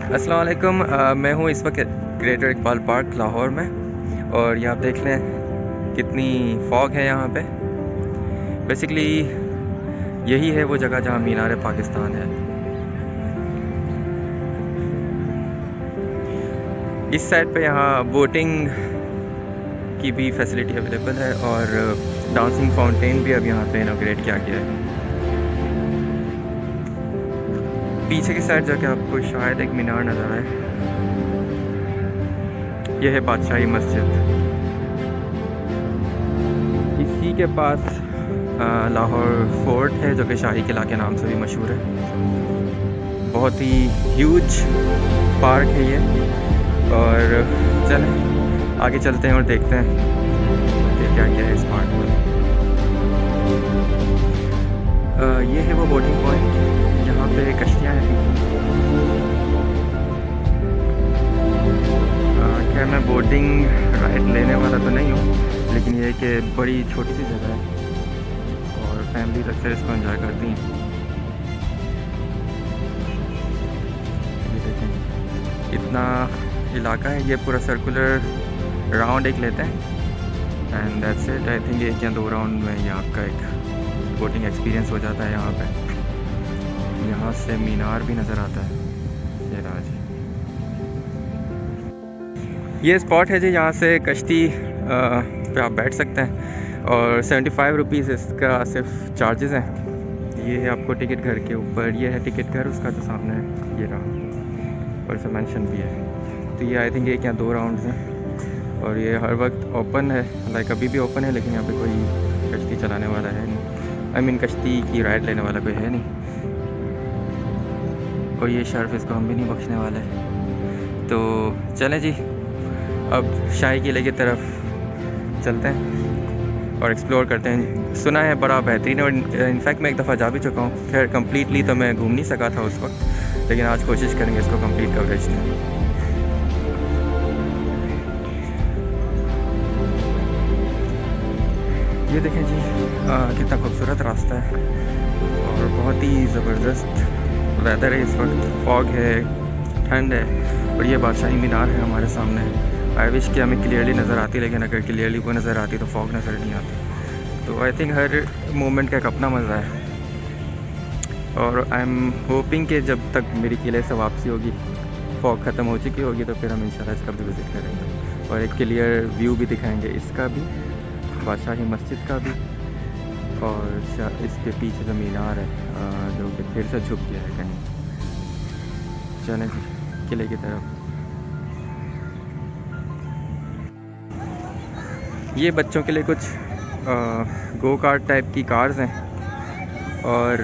अस्सलाम वालेकुम। मैं हूँ इस वक्त ग्रेटर इकबाल पार्क लाहौर में, और ये आप देख लें कितनी फॉग है यहाँ पे। बेसिकली यही है वो जगह जहाँ मीनार पाकिस्तान है। इस साइड पे यहाँ बोटिंग की भी फैसिलिटी अवेलेबल है, और डांसिंग फाउंटेन भी अब यहाँ पे इनॉग्रेट किया गया है। पीछे की साइड जाके आपको शायद एक मीनार नज़र आए, यह है बादशाही मस्जिद। इसी के पास लाहौर फोर्ट है जो कि शाही किला के नाम से भी मशहूर है। बहुत ही ह्यूज पार्क है ये, और चलें आगे चलते हैं और देखते हैं कि क्या क्या है इस पार्क में। ये है वो बोटिंग पॉइंट, यहाँ पे कश्तियाँ हैं। खैर मैं बोटिंग राइड लेने वाला तो नहीं हूँ, लेकिन ये कि बड़ी छोटी सी जगह है और फैमिली अक्सर इसको एंजॉय करती हैं। ये देखें इतना इलाका है, ये पूरा सर्कुलर राउंड एक लेते हैं and that's it. I think 1 या 2 राउंड में ये आपका एक बोटिंग एक्सपीरियंस हो जाता है। यहाँ पे यहाँ से मीनार भी नज़र आता है। ये राज ये स्पॉट है जी, यहाँ से कश्ती पे आप बैठ सकते हैं, और 75 रुपीज़ इसका सिर्फ चार्जेस हैं। ये है आपको टिकट घर के ऊपर, ये है टिकट घर उसका जो सामने है, ये रहा, और इसे मेंशन भी है। तो ये आई थिंक 1 या 2 राउंड्स हैं, और ये हर वक्त ओपन है, लाइक अभी भी ओपन है, लेकिन यहाँ पे कोई कश्ती चलाने वाला है नहीं। आई मीन कश्ती की राइड लेने वाला कोई है नहीं, और ये शर्फ इसको हम भी नहीं बख्शने वाले। तो चलें जी, अब शाही किले की तरफ चलते हैं और एक्सप्लोर करते हैं। सुना है बड़ा बेहतरीन है, और इनफैक्ट मैं एक दफ़ा जा भी चुका हूँ। खैर कम्प्लीटली तो मैं घूम नहीं सका था उस वक्त, लेकिन आज कोशिश करेंगे इसको कंप्लीट कवरेज दें। ये देखें जी कितना खूबसूरत रास्ता है, और बहुत ही ज़बरदस्त वेदर है इस वक्त। फॉग है, ठंड है, और ये बादशाही मीनार है हमारे सामने। आई विश कि हमें क्लियरली नज़र आती, लेकिन अगर क्लियरली वो नज़र आती तो फॉग नज़र नहीं आती। तो आई थिंक हर मोमेंट का एक अपना मज़ा है, और आई एम होपिंग कि जब तक मेरी किले से वापसी होगी, फॉग ख़त्म हो चुकी होगी, तो फिर हम इंशाल्लाह इसका भी विज़िट करेंगे और एक क्लियर व्यू भी दिखाएंगे, इसका भी, बादशाही मस्जिद का भी, और इसके पीछे जो मीनार है जो कि फिर से छुप गया है कहीं। चलें जी किले की तरफ। ये बच्चों के लिए कुछ गो कार्ट टाइप की कार्स हैं, और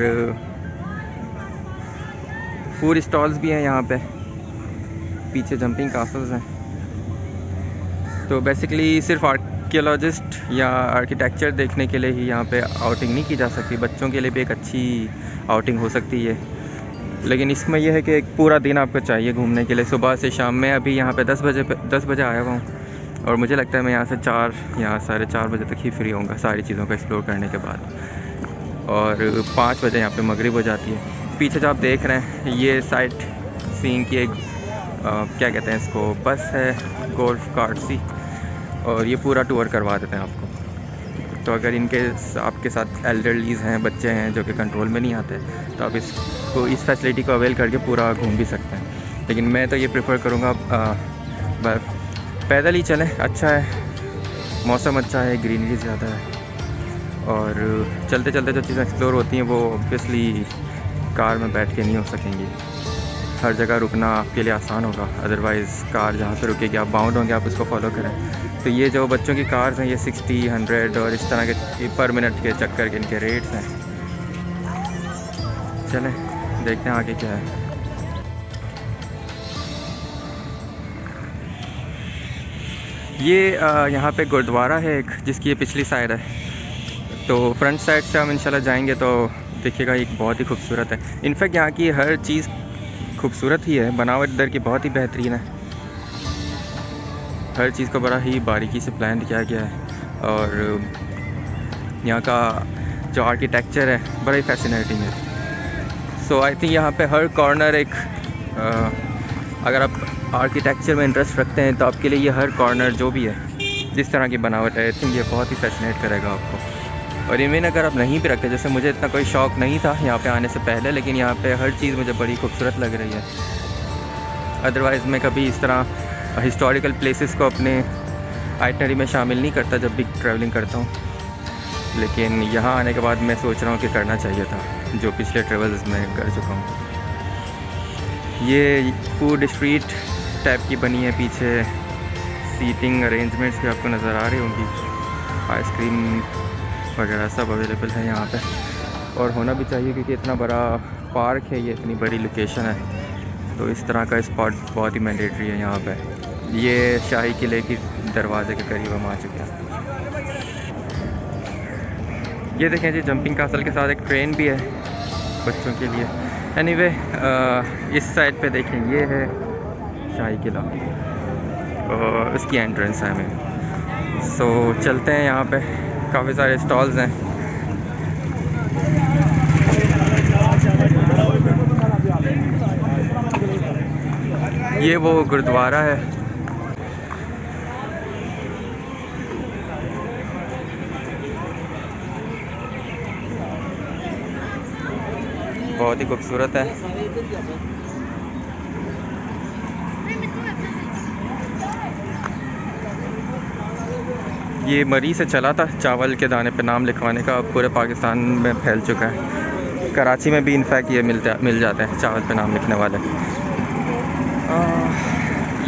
फूड स्टॉल्स भी हैं यहाँ पे। पीछे जंपिंग कासल्स हैं। तो बेसिकली सिर्फ आर्कियोलॉजिस्ट या आर्किटेक्चर देखने के लिए ही यहाँ पे आउटिंग नहीं की जा सकती, बच्चों के लिए भी एक अच्छी आउटिंग हो सकती है। लेकिन इसमें यह है कि एक पूरा दिन आपको चाहिए घूमने के लिए, सुबह से शाम में। अभी यहाँ पे 10 बजे आया हुआ हूँ, और मुझे लगता है मैं यहाँ से 4 या 4:30 बजे तक ही फ्री होऊंगा सारी चीज़ों को एक्सप्लोर करने के बाद, और 5 बजे यहाँ पे मगरिब हो जाती है। पीछे जो आप देख रहे हैं ये साइट सीइंग की एक क्या कहते हैं इसको, बस है गोल्फ कार्ट सी, और ये पूरा टूर करवा देते हैं आपको। तो अगर आपके साथ एल्डरलीज़ हैं, बच्चे हैं जो कि कंट्रोल में नहीं आते, तो आप इस फैसिलिटी को अवेल करके पूरा घूम भी सकते हैं। लेकिन मैं तो ये प्रेफर करूँगा पैदल ही चलें, अच्छा है, मौसम अच्छा है, ग्रीनरी ज़्यादा है, और चलते चलते जो चीज़ें एक्सप्लोर होती हैं वो ऑब्वियसली कार में बैठ के नहीं हो सकेंगी। हर जगह रुकना आपके लिए आसान होगा, अदरवाइज़ कार जहाँ से रुकेगी आप बाउंड होंगे, आप उसको फॉलो करें। तो ये जो बच्चों की कार्स हैं ये 60, 100 और इस तरह के पर मिनट के चक्कर के इनके रेट्स हैं। चलें देखते हैं आगे क्या है। ये यहाँ पे गुरुद्वारा है एक, जिसकी ये पिछली साइड है। तो फ्रंट साइड से हम इंशाल्लाह जाएंगे तो देखिएगा एक बहुत ही खूबसूरत है। इनफैक्ट यहाँ की हर चीज़ खूबसूरत ही है, बनावट इधर की बहुत ही बेहतरीन है। हर चीज़ को बड़ा ही बारीकी से प्लान किया गया है, और यहाँ का जो आर्किटेक्चर है बड़ा ही फैसिनेटिंग है। सो आई थिंक यहाँ पे हर कॉर्नर एक अगर आप आर्किटेक्चर में इंटरेस्ट रखते हैं तो आपके लिए ये हर कॉर्नर जो भी है, जिस तरह की बनावट है, आई थिंक ये बहुत ही फैसिनेट करेगा आपको। और इवन अगर आप नहीं भी रखते, जैसे मुझे इतना कोई शौक़ नहीं था यहाँ पे आने से पहले, लेकिन यहाँ पे हर चीज़ मुझे बड़ी खूबसूरत लग रही है। अदरवाइज़ मैं कभी इस तरह हिस्टोरिकल प्लेसेस को अपने आइटनरी में शामिल नहीं करता जब भी ट्रैवलिंग करता हूँ, लेकिन यहाँ आने के बाद मैं सोच रहा हूँ कि करना चाहिए था, जो पिछले ट्रेवल्स में कर चुका हूँ। ये फूड स्ट्रीट टाइप की बनी है, पीछे सीटिंग अरेंजमेंट्स भी आपको नज़र आ रही होंगी, आइसक्रीम वगैरह सब अवेलेबल है यहाँ पे, और होना भी चाहिए क्योंकि इतना बड़ा पार्क है, ये इतनी बड़ी लोकेशन है, तो इस तरह का स्पॉट बहुत ही मैंडेटरी है यहाँ पे। ये शाही किले की दरवाजे के करीब हम आ चुके हैं। ये देखें जी, जंपिंग कासल के साथ एक ट्रेन भी है बच्चों के लिए। एनीवे इस साइड पे देखें, ये है शाही किला और इसकी एंट्रेंस है हमें। सो चलते हैं, यहाँ पे काफ़ी सारे स्टॉल्स हैं। ये वो गुरुद्वारा है। बहुत ही खूबसूरत है। ये मरी से चला था चावल के दाने पे नाम लिखवाने का, पूरे पाकिस्तान में फैल चुका है। कराची में भी इनफैक्ट ये मिल जाते हैं चावल पे नाम लिखने वाले।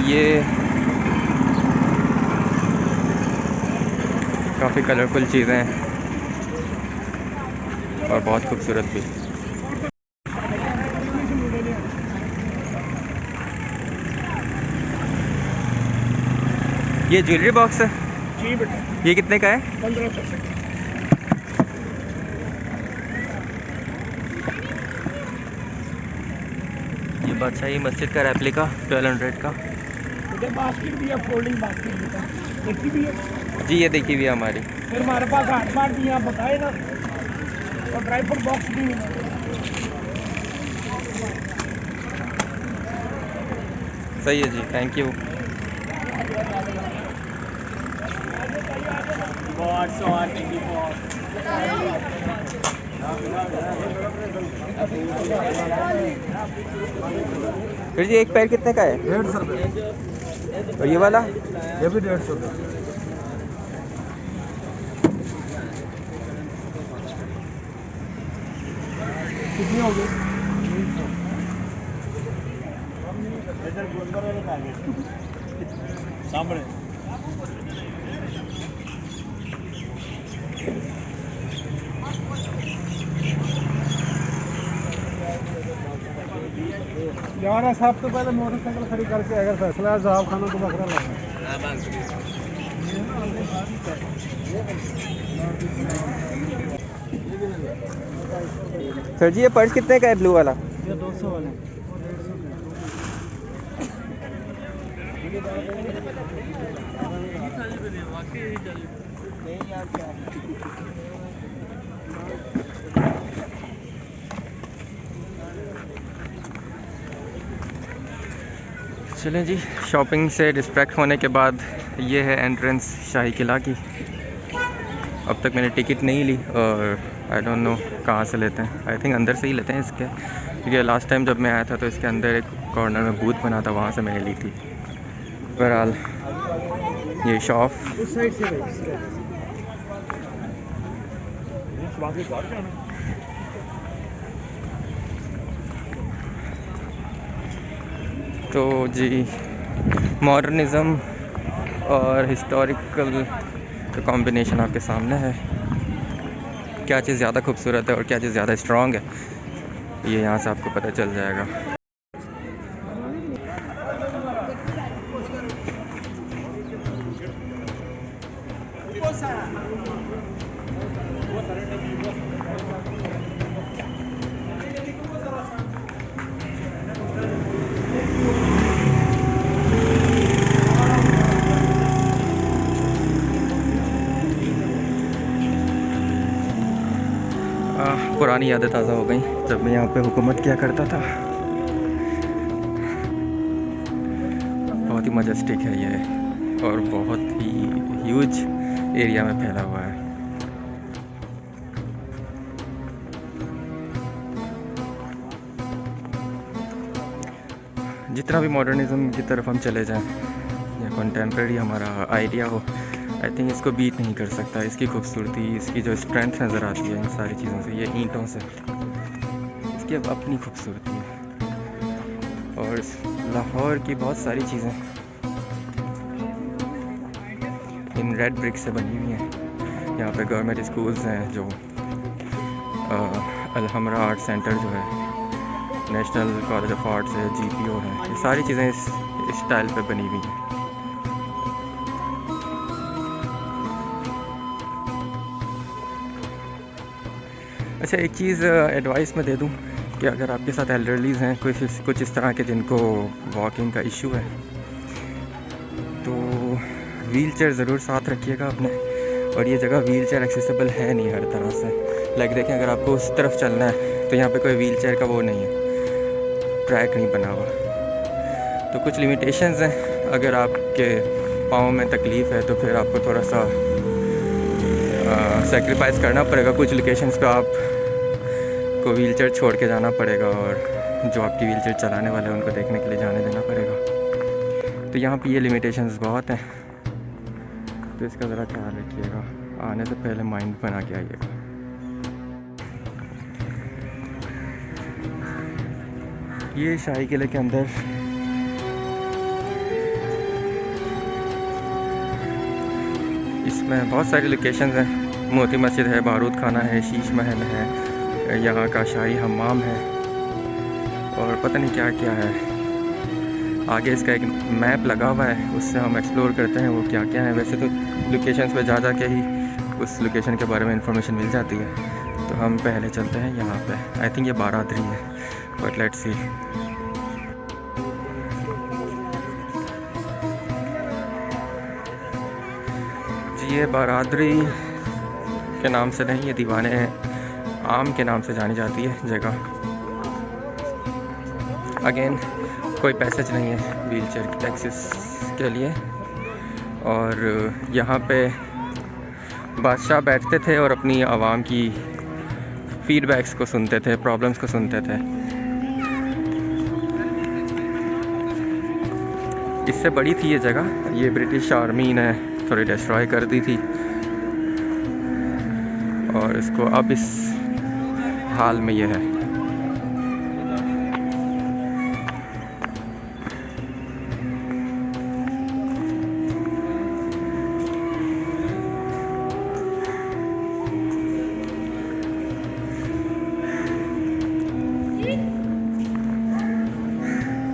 ये काफ़ी कलरफुल चीज़ें हैं और बहुत खूबसूरत भी। ये ज्वेलरी बॉक्स है जी बेटा। ये कितने का है? 1500। ये बादशाही मस्जिद का रेप्लिका 1200 का। बास्केट भी है, फोल्डिंग बास्केट देखी भी है जी, ये देखी भी है हमारी। फिर हमारे पास 8 बार भी आप बताए ना, और ड्राई फ्रूट बॉक्स भी है। सही है जी, थैंक यू। फिर जी एक पैर कितने का है? 150 रुपये। और ये वाला? ये भी 150 रुपये। कितनी हो गई? सामने यार साहब तो पहले मोटरसाइकिल खड़ी करके अगर फैसला है जवाब खाना तो बकरा लगा। सर जी ये पर्स कितने का है ब्लू वाला? ये 200 वाला। चलें जी, शॉपिंग से डिस्ट्रैक्ट होने के बाद ये है एंट्रेंस शाही किला की। अब तक मैंने टिकट नहीं ली और आई डोंट नो कहाँ से लेते हैं। आई थिंक अंदर से ही लेते हैं इसके, क्योंकि लास्ट टाइम जब मैं आया था तो इसके अंदर एक कॉर्नर में बूथ बना था, वहाँ से मैंने ली थी। बहरहाल ये शॉप तो जी, मॉडर्निज़म और हिस्टोरिकल का कॉम्बिनेशन आपके सामने है। क्या चीज़ ज़्यादा खूबसूरत है और क्या चीज़ ज़्यादा स्ट्रॉन्ग है, ये यहाँ से आपको पता चल जाएगा। पुरानी यादें ताज़ा हो गई जब मैं यहाँ पे हुकूमत किया करता था। ही मजेस्टिक है ये और बहुत ही ह्यूज एरिया में फैला हुआ है। जितना भी मॉडर्निज्म की तरफ हम चले जाएं या कंटेम्प्रेरी हमारा आइडिया हो, आई थिंक इसको बीट नहीं कर सकता। इसकी खूबसूरती, इसकी जो स्ट्रेंथ नज़र आती है इन सारी चीज़ों से, ये ईंटों से, इसकी अब अपनी खूबसूरती है। और लाहौर की बहुत सारी चीज़ें इन रेड ब्रिक से बनी हुई हैं। यहाँ पे गवर्नमेंट स्कूल्स हैं, जो अलहमरा आर्ट सेंटर जो है, नेशनल कॉलेज ऑफ आर्ट्स है, GPO है, ये सारी चीज़ें इस स्टाइल पे बनी हुई हैं। अच्छा, एक चीज़ एडवाइस मैं दे दूं कि अगर आपके साथ एल्डरलीज़ हैं, कुछ इस तरह के जिनको वॉकिंग का इशू है, तो व्हील चेयर ज़रूर साथ रखिएगा अपने। और ये जगह व्हील चेयर एक्सेसिबल है नहीं हर तरह से। लाइक देखें, अगर आपको उस तरफ चलना है तो यहाँ पे कोई व्हील चेयर का वो नहीं है, ट्रैक नहीं बना हुआ। तो कुछ लिमिटेशंस हैं। अगर आपके पाँव में तकलीफ़ है तो फिर आपको थोड़ा सा सेक्रीफाइस करना पड़ेगा। कुछ लोकेशंस पे आप को व्हील चेयर छोड़ के जाना पड़ेगा और जो आपकी व्हील चेयर चलाने वाले हैं उनको देखने के लिए जाने देना पड़ेगा। तो यहाँ पे ये लिमिटेशंस बहुत हैं, तो इसका ज़रा ख्याल रखिएगा। आने से पहले माइंड बना के आइएगा। ये शाही किले के अंदर इसमें बहुत सारी लोकेशंस हैं। मोती मस्जिद है, बारूद खाना है, शीश महल है, यहाँ का शाही हम्माम है और पता नहीं क्या क्या है। आगे इसका एक मैप लगा हुआ है, उससे हम एक्सप्लोर करते हैं वो क्या क्या है। वैसे तो लोकेशंस पे जा के ही उस लोकेशन के बारे में इंफॉर्मेशन मिल जाती है। तो हम पहले चलते हैं यहाँ पे। आई थिंक ये बारादरी है, बट लेट्स सी। ये बारादरी के नाम से नहीं, ये दीवाने आम के नाम से जानी जाती है जगह। अगेन कोई पैसेज नहीं है व्हील चेयर एक्सेस के लिए। और यहाँ पे बादशाह बैठते थे और अपनी आवाम की फीडबैक्स को सुनते थे, प्रॉब्लम्स को सुनते थे। इससे बड़ी थी ये जगह, ये ब्रिटिश आर्मी ने थोड़ी डिस्ट्रॉय कर दी थी और इसको अब इस हाल में ये है।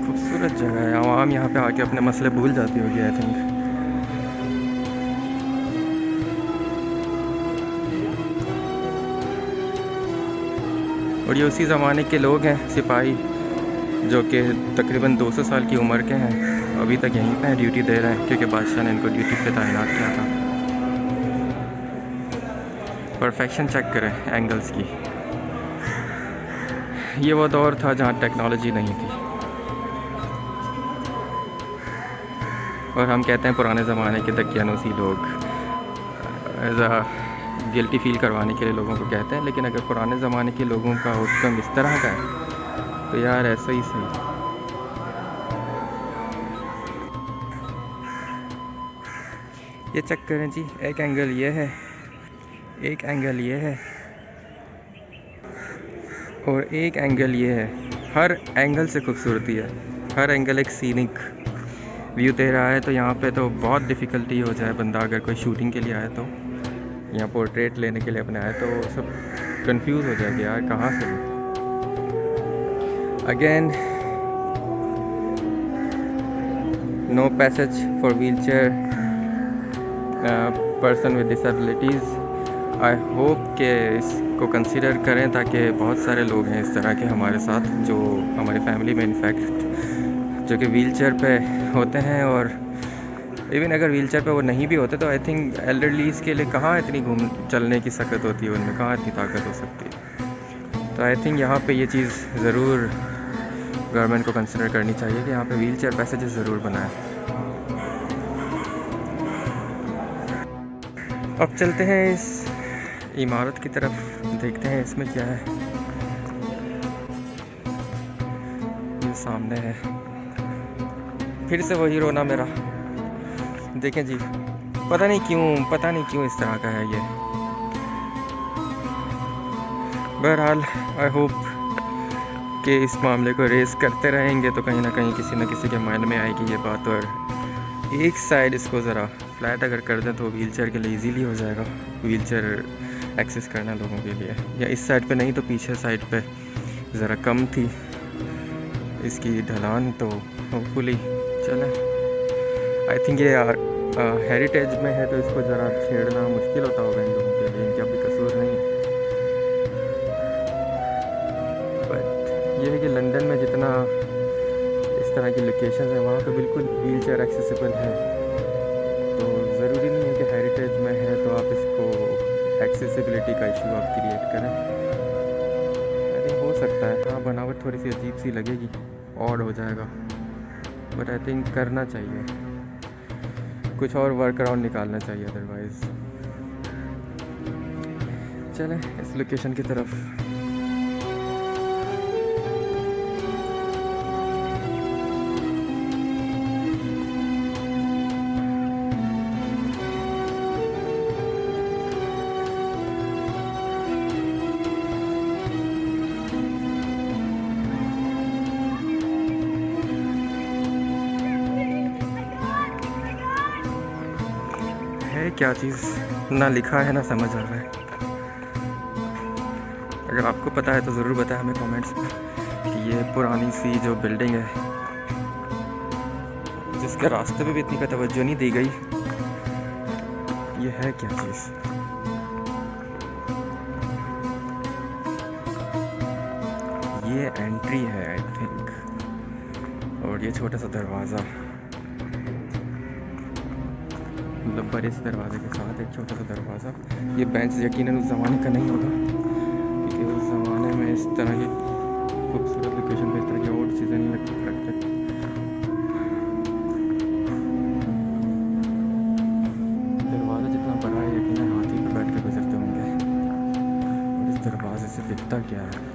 खूबसूरत जगह है। आवाम यहाँ पे आके अपने मसले भूल जाती होगी आई थिंक। और ये उसी ज़माने के लोग हैं, सिपाही, जो कि तकरीबन 200 साल की उम्र के हैं, अभी तक यहीं पे ड्यूटी दे रहे हैं क्योंकि बादशाह ने इनको ड्यूटी पे तैनात किया था। परफेक्शन चेक करें एंगल्स की। ये वो दौर था जहाँ टेक्नोलॉजी नहीं थी और हम कहते हैं पुराने ज़माने के दकियानूसी लोग, एज आ गिल्टी फील करवाने के लिए लोगों को कहते हैं। लेकिन अगर पुराने ज़माने के लोगों का हुक्म इस तरह का है तो यार ऐसा ही सही। ये चेक करें जी, एक एंगल ये है, एक एंगल ये है और एक एंगल ये है। हर एंगल से खूबसूरती है, हर एंगल एक सीनिक व्यू दे रहा है। तो यहाँ पे तो बहुत डिफ़िकल्टी हो जाए, बंदा अगर कोई शूटिंग के लिए आए तो, यहाँ पोर्ट्रेट लेने के लिए अपने आए तो सब कंफ्यूज हो जाएगा यार कहाँ से। Again no passage for wheelchair person with disabilities. I hope कि इसको कंसिडर करें ताकि बहुत सारे लोग हैं इस तरह के हमारे साथ, जो हमारी फैमिली में इनफैक्ट जो कि व्हील चेयर पे होते हैं। और इवन अगर व्हील चेयर पे वो नहीं भी होते तो आई थिंक एल्डरलीज के लिए कहाँ इतनी चलने की सकत होती है, उनमें कहाँ इतनी ताकत हो सकती है। तो आई थिंक यहाँ पे ये चीज़ ज़रूर गवर्नमेंट को कंसिडर करनी चाहिए कि यहाँ पे व्हील चेयर पैसेजेस ज़रूर बनाएं। अब चलते हैं इस इमारत की तरफ, देखते हैं इसमें क्या है। ये सामने है, फिर से वही रोना मेरा। देखें जी, पता नहीं क्यों इस तरह का है ये। बहरहाल आई होप कि इस मामले को रेस करते रहेंगे तो कहीं ना कहीं किसी न किसी के माइंड में आएगी ये बात, और एक साइड इसको ज़रा फ्लैट अगर कर दें तो व्हीलचेयर के लिए इजीली हो जाएगा, व्हीलचेयर एक्सेस करना लोगों के लिए। या इस साइड पे नहीं तो पीछे साइड पे ज़रा कम थी इसकी ढलान, तो होपफुली चलें। आई थिंक ये हेरिटेज में है तो इसको ज़रा छेड़ना मुश्किल होता होगा इन लोगों के लिए, इनका भी कसूर नहीं है। बट ये है कि लंदन में जितना इस तरह की लोकेशन है वहाँ पे बिल्कुल व्हीलचेयर एक्सेसिबल है, तो ज़रूरी नहीं है कि हेरिटेज में है तो आप इसको एक्सेसिबिलिटी का इशू आप क्रिएट करें। आई थिंक हो सकता है, हाँ बनावट थोड़ी सी अजीब सी लगेगी, ऑड हो जाएगा, बट आई थिंक करना चाहिए, कुछ और वर्क अराउंड निकालना चाहिए अदरवाइज़। चलें इस लोकेशन की तरफ। है क्या चीज़, ना लिखा है ना समझ आ रहा है। अगर आपको पता है तो ज़रूर बताएं हमें कमेंट्स में कि ये पुरानी सी जो बिल्डिंग है जिसके रास्ते पे भी इतनी का तवज्जो नहीं दी गई, ये है क्या चीज़। ये एंट्री है आई थिंक, और ये छोटा सा दरवाज़ा, मतलब बड़े से दरवाजे के साथ एक छोटा सा दरवाज़ा। ये बेंच यकीनन उस ज़माने का नहीं होगा, क्योंकि उस ज़माने में इस तरह की खूबसूरत लोकेशन पे इस तरह की और चीज़ें नहीं रखते। दरवाज़ा जितना बड़ा है यकीनन हाथी पे बैठ के गुजरते होंगे, और इस दरवाजे से दिखता क्या है।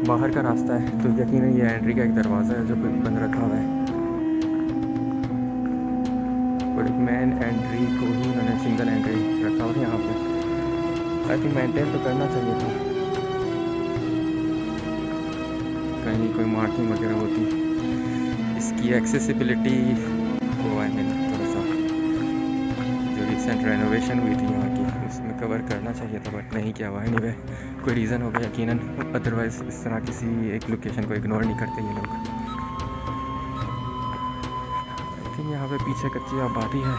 बाहर का रास्ता है तो यकीनन ये एंट्री का एक दरवाज़ा है जो बंद रखा हुआ है, और एक मेन एंट्री को ही उन्होंने सिंगल एंट्री रखा हुआ है यहाँ पे। आई थिंक मेंटेन तो करना चाहिए था, कहीं कोई मार्किंग वगैरह होती, इसकी एक्सेसिबिलिटी को आई मीन थोड़ा सा जो रिसेंट रेनोवेशन हुई थी यहाँ की उसमें कवर करना चाहिए था, बट नहीं किया हुआ है। एनीवे कोई रीज़न होगा यकीनन, अदरवाइज़ इस तरह किसी एक लोकेशन को इग्नोर नहीं करते ये लोग। आई थिंक यहाँ पे पीछे कच्ची आबादी है।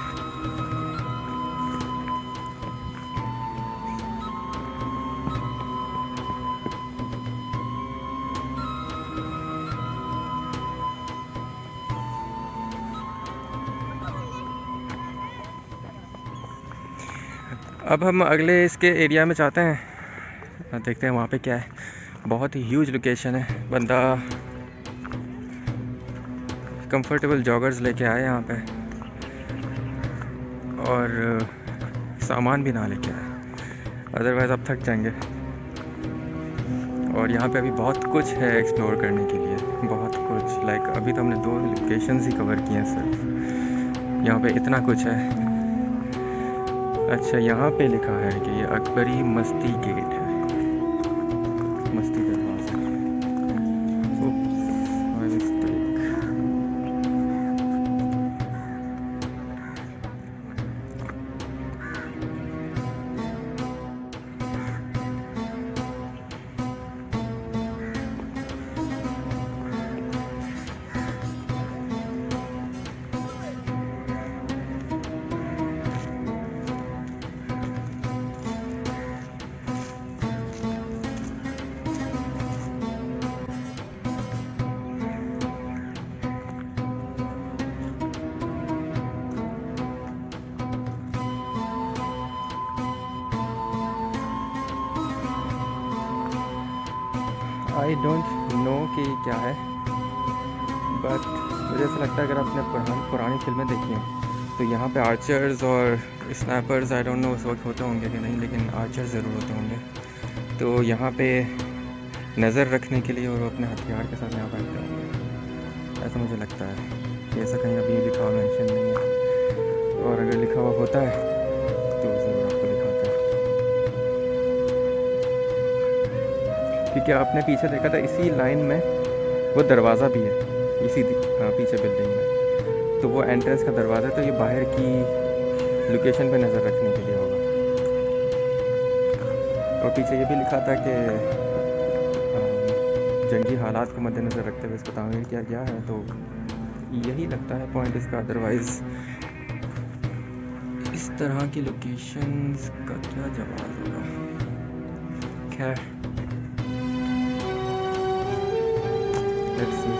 अब हम अगले इसके एरिया में जाते हैं, देखते हैं वहाँ पे क्या है। बहुत ही ह्यूज लोकेशन है, बंदा कंफर्टेबल जॉगर्स लेके आए यहाँ पे, और सामान भी ना लेके आए, अदरवाइज़ आप थक जाएंगे। और यहाँ पे अभी बहुत कुछ है एक्सप्लोर करने के लिए, बहुत कुछ। लाइक अभी तो हमने 2 लोकेशंस ही कवर किए हैं सिर्फ, यहाँ पे इतना कुछ है। अच्छा, यहाँ पे लिखा है कि ये अकबरी मस्ती गेट है, मस्ती दरवाज़ा। आई डोंट नो कि क्या है, बट मुझे ऐसा लगता है अगर आपने पुरानी फिल्में देखी हैं तो यहाँ पे आर्चर्स और स्नैपर्स आई डोंट नो उस वक्त होते होंगे कि नहीं, लेकिन आर्चर्स ज़रूर होते होंगे। तो यहाँ पे नज़र रखने के लिए और अपने हथियार के साथ यहाँ बैठते होंगे, ऐसा मुझे लगता है कि ऐसा कहीं अभी लिखा हुआ मेंशन नहीं है, और अगर लिखा हुआ होता है तो ज़रूर आपको दिखाता है। क्योंकि आपने पीछे देखा था इसी लाइन में वो दरवाज़ा भी है, इसी पीछे बिल्डिंग में, तो वो एंट्रेंस का दरवाज़ा, तो ये बाहर की लोकेशन पे नज़र रखने के लिए होगा। और पीछे ये भी लिखा था कि जंगी हालात को मद्देनज़र रखते हुए इसको तामीर किया गया है, तो यही लगता है पॉइंट इसका। अदरवाइज़ इस तरह की लोकेशंस का क्या जवाब होगा। खैर, लेट्स सी।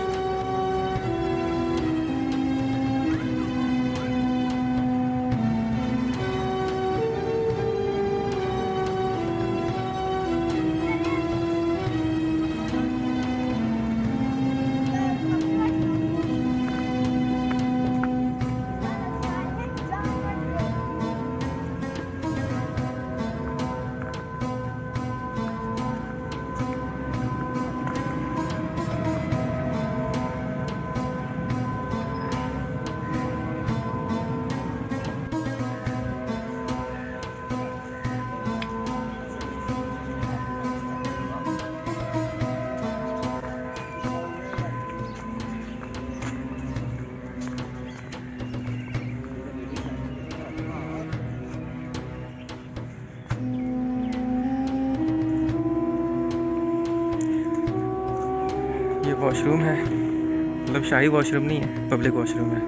ये वॉशरूम है, मतलब शाही वॉशरूम नहीं है, पब्लिक वॉशरूम है,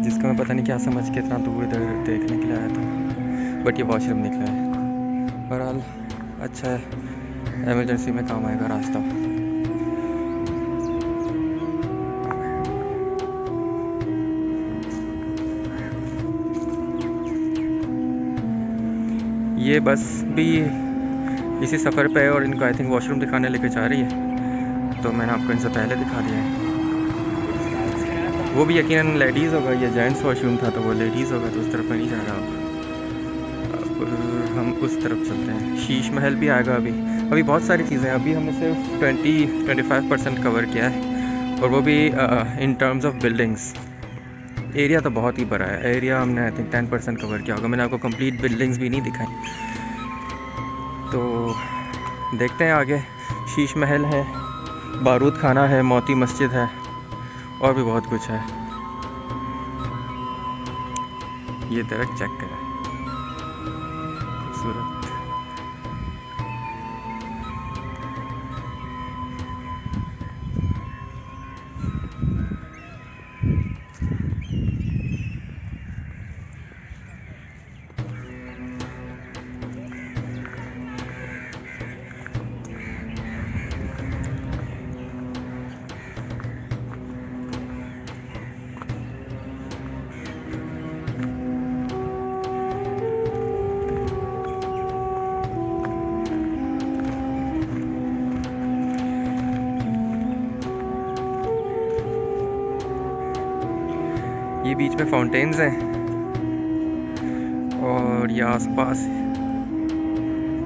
जिसका मैं पता नहीं क्या समझ के इतना दूर इधर देखने के लिए आया था, बट ये वॉशरूम निकला है। बहरहाल अच्छा है, एमरजेंसी में काम आएगा रास्ता। ये बस भी इसी सफ़र पे है और इनको आई थिंक वॉशरूम दिखाने लेके जा रही है, तो मैंने आपको इनसे पहले दिखा दिया है। वो भी यकीनन लेडीज़ होगा, ये जेंट्स वॉशरूम था तो वो लेडीज़ होगा, तो उस तरफ में नहीं जा रहा अब हम उस तरफ चलते हैं। शीश महल भी आएगा अभी बहुत सारी चीज़ें। अभी हमने सिर्फ 20-25% कवर किया है, और वो भी in terms of buildings. Area तो बहुत ही बड़ा है, एरिया हमने आई थिंक 10% कवर किया होगा। मैंने आपको कंप्लीट बिल्डिंग्स भी नहीं दिखाई, तो देखते हैं आगे। शीश महल है, बारूद खाना है, मोती मस्जिद है, और भी बहुत कुछ है। ये दरख्त चेक करें, खूबसूरत। ये बीच में फाउंटेन्स हैं, और ये आसपास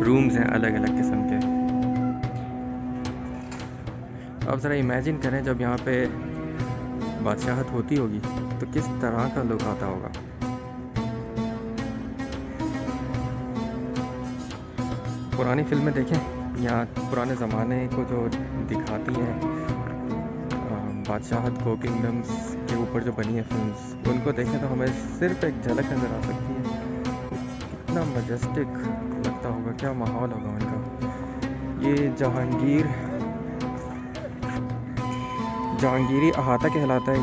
रूम्स हैं अलग अलग किस्म के। आप ज़रा इमेजिन करें जब यहाँ पे बादशाहत होती होगी तो किस तरह का लुक आता होगा। पुरानी फिल्में देखें या पुराने ज़माने को जो दिखाती हैं, बादशाहत को, किंगडम्स के ऊपर जो बनी है फिल्म्स, उनको देखें तो हमें सिर्फ एक झलक नज़र आ सकती है। कितना मजेस्टिक लगता होगा, क्या माहौल होगा उनका। ये जहांगीरी अहाता कहलाता है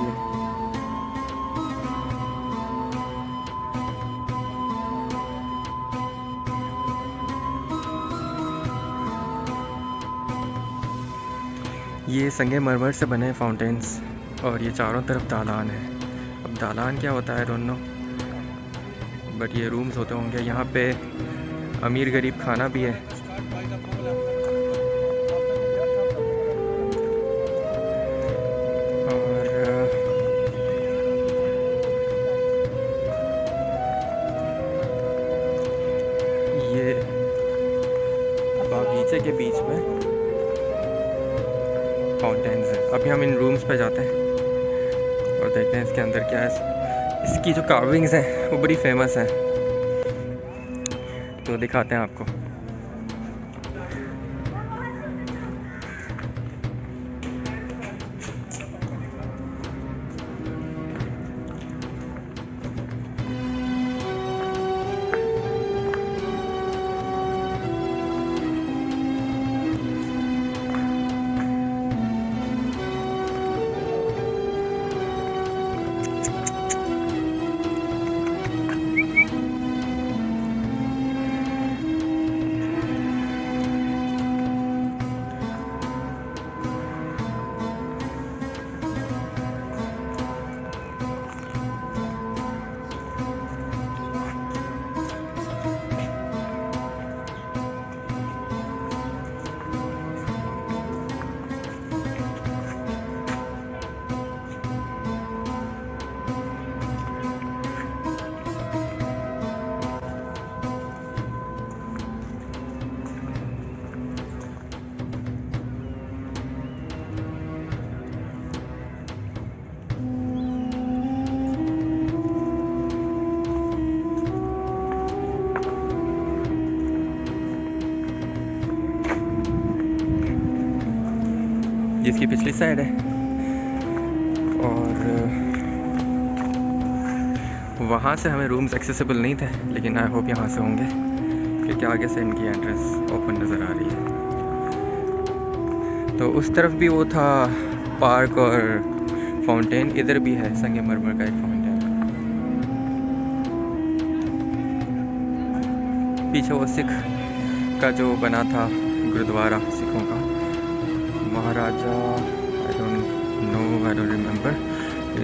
ये संगे मरमर से बने फाउंटेन्स, और ये चारों तरफ दालान है। अब दालान क्या होता है डोंट नो, बट ये रूम्स होते होंगे। यहाँ पे अमीर गरीब खाना भी है, नीचे के बीच में फाउंटेन्स हैं। अभी हम इन रूम्स पे जाते हैं और देखते हैं इसके अंदर क्या है। इसकी जो कार्विंग्स हैं वो बड़ी फेमस हैं, तो दिखाते हैं आपको। जिसकी पिछली साइड है, और वहाँ से हमें रूम्स एक्सेसिबल नहीं थे, लेकिन आई होप यहाँ से होंगे क्योंकि आगे से इनकी एंट्रेंस ओपन नज़र आ रही है। तो उस तरफ भी वो था पार्क और फाउंटेन, इधर भी है संगमरमर का एक फाउंटेन। पीछे वो सिख का जो बना था गुरुद्वारा सिखों का, महाराजा आई डोंट रिमेंबर,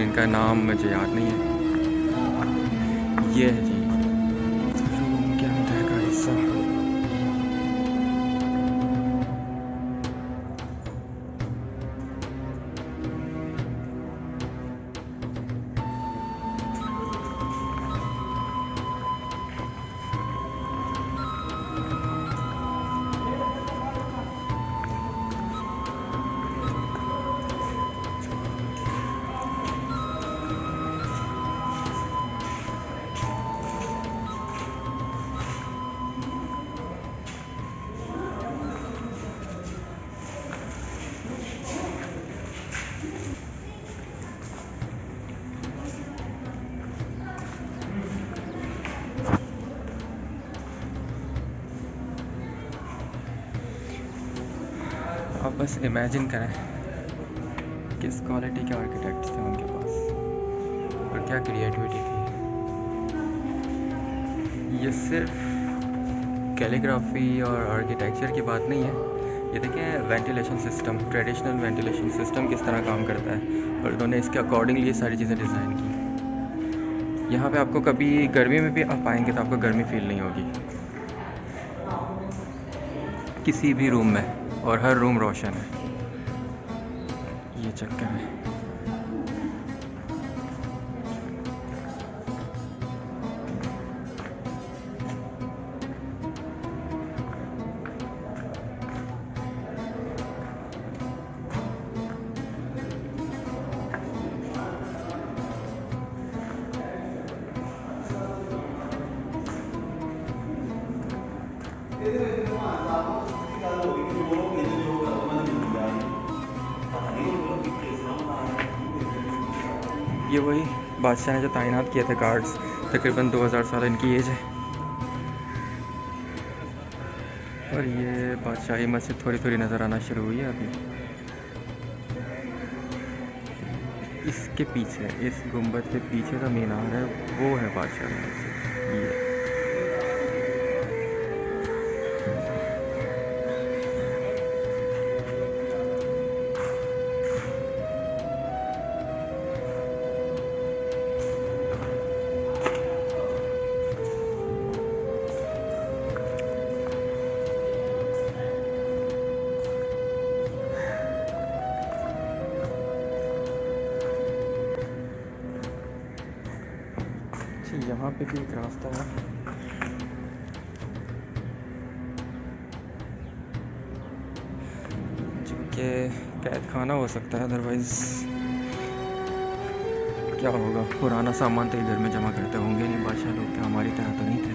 इनका नाम मुझे याद नहीं है। ये है जी रूम के अंदर का हिस्सा। आप बस इमेजिन करें किस क्वालिटी के आर्किटेक्ट्स थे उनके पास और क्या क्रिएटिविटी थी। ये सिर्फ कैलीग्राफी और आर्किटेक्चर की बात नहीं है, ये देखें ventilation system, traditional ventilation system किस तरह काम करता है, और उन्होंने इसके अकॉर्डिंगली सारी चीज़ें डिज़ाइन की। यहाँ पे आपको कभी गर्मी में भी आप आएंगे तो आपको गर्मी फील नहीं होगी किसी भी रूम में, और हर रूम रोशन है। ये चक्कर है। ये वही बादशाह हैं जो तैनात किए थे गार्ड्स, तकरीबन 2000 साल इनकी एज है। और ये बादशाही मस्जिद थोड़ी थोड़ी नज़र आना शुरू हुई है अभी। इसके पीछे, इस गुंबद के पीछे का मीनार है, वो है बादशाही मस्जिद। ये यहाँ पे भी एक रास्ता है। कि कैद खाना हो सकता है, अदरवाइज़ क्या होगा। पुराना सामान तो घर में जमा करते होंगे नहीं, बादशाह लोग थे, हमारी तरह तो नहीं थे।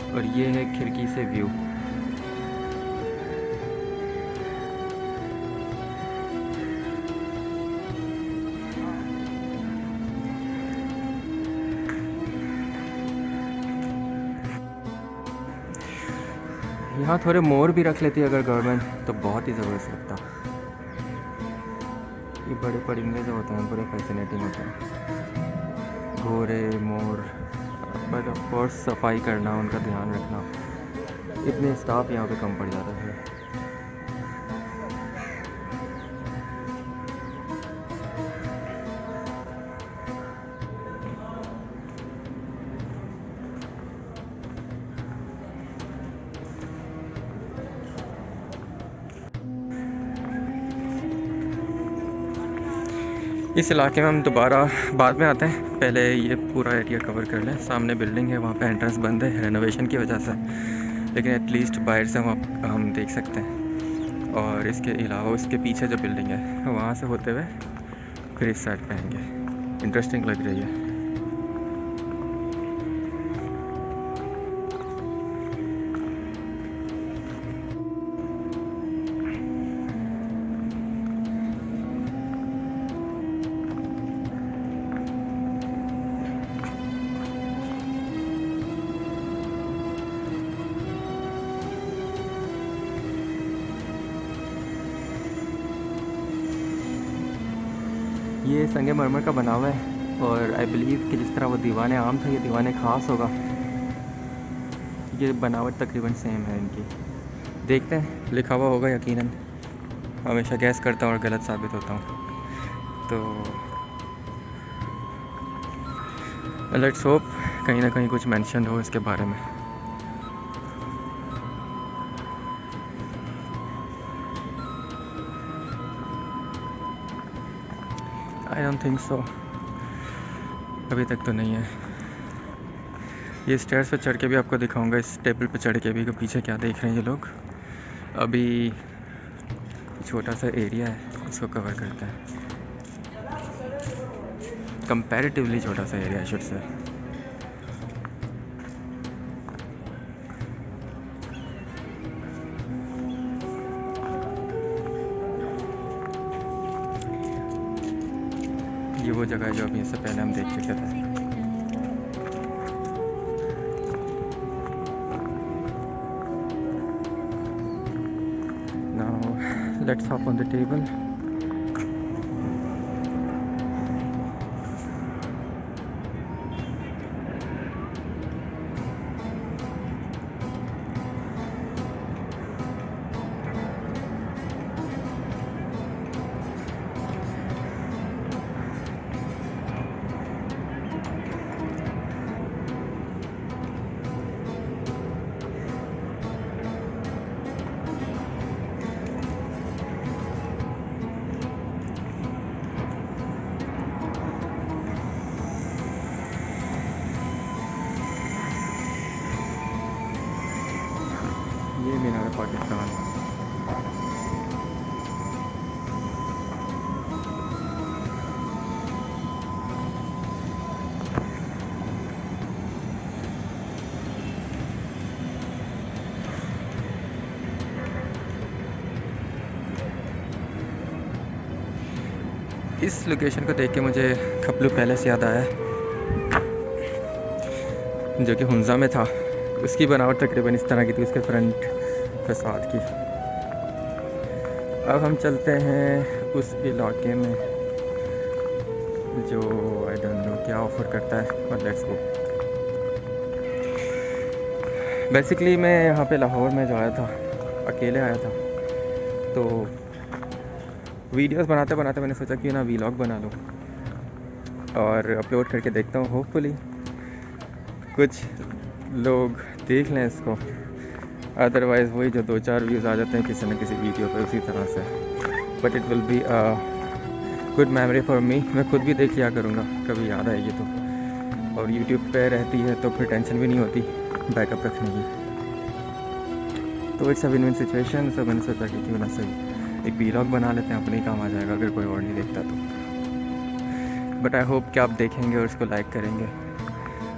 और ये है खिड़की से व्यू। यहाँ थोड़े मोर भी रख लेती अगर गवर्नमेंट, तो बहुत ही ज़बरदस्त लगता। ये बड़े परिंदे जो होते हैं बड़े फैसिनेटिंग होते हैं, घोड़े, मोर। बट ऑफ कोर्स सफाई करना, उनका ध्यान रखना, इतने स्टाफ यहाँ पे कम पड़ जाता है। इस इलाके में हम दोबारा बाद में आते हैं, पहले ये पूरा एरिया कवर कर लें। सामने बिल्डिंग है, वहाँ पे एंट्रेंस बंद है रेनोवेशन की वजह से, लेकिन एटलीस्ट बाहर से हम देख सकते हैं। और इसके अलावा उसके पीछे जो बिल्डिंग है वहाँ से होते हुए फिर इस साइड पे आएंगे। इंटरेस्टिंग लग रही है। ये संगमरमर का बना हुआ है, और आई बिलीव कि जिस तरह वो दीवाने आम था, ये दीवाने खास होगा। ये बनावट तकरीबन सेम है इनकी। देखते हैं, लिखा हुआ होगा यकीनन। हमेशा गैस करता हूँ और गलत साबित होता हूँ, तो लेट्स होप कहीं ना कहीं कुछ मेंशन हो इसके बारे में। आई डोंट थिंक सो, अभी तक तो नहीं है। ये स्टेयर्स पे चढ़ के भी आपको दिखाऊंगा, इस टेबल पे चढ़ के भी कि पीछे क्या देख रहे हैं ये लोग। अभी छोटा सा एरिया है, इसको कवर करते हैं। कंपैरेटिवली छोटा सा एरिया शुड से। ये वो जगह है जो अभी इससे पहले हम देख चुके थे। Now let's hop on the table. ये मीनार पाकिस्तान। इस लोकेशन को देख के मुझे खपलू पैलेस याद आया, जो कि हुंजा में था। उसकी बनावट तकरीबन इस तरह की थी, उसके फ्रंट फसाद की। अब हम चलते हैं उस इलाके में जो आई डोंट नो क्या ऑफ़र करता है, और लेट्स गो। बेसिकली मैं यहाँ पे लाहौर में जो आया था, अकेले आया था, तो वीडियोस बनाते बनाते मैंने सोचा कि ना व्लॉग बना लूँ और अपलोड करके देखता हूँ। होपफुली कुछ लोग देख लें इसको, अदरवाइज़ वही जो 2-4 व्यूज़ आ जाते हैं किसी न किसी वीडियो पे उसी तरह से। But it will be a good memory for me. मैं खुद भी देख लिया करूँगा, कभी याद आएगी तो। और यूट्यूब पे रहती है तो फिर टेंशन भी नहीं होती बैकअप रखने की। तो it's a win win situation. सब मैंने सोचा कि क्यों ना सही एक वीलॉग बना लेते हैं, अपने ही काम आ जाएगा अगर कोई और नहीं देखता तो। बट आई होप कि आप देखेंगे और उसको लाइक करेंगे।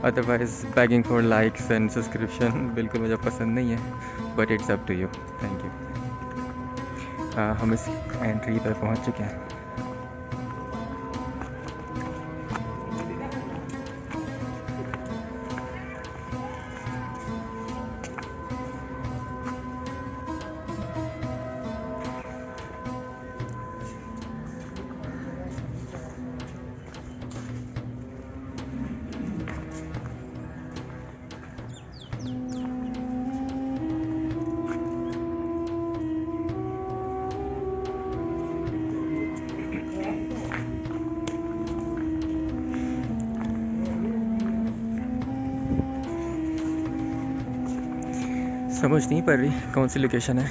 Otherwise begging for likes and subscription बिल्कुल मुझे पसंद नहीं है, but it's up to you. Thank you. हम इस एंट्री पर पहुंच चुके हैं। समझ नहीं पड़ रही कौन सी लोकेशन है,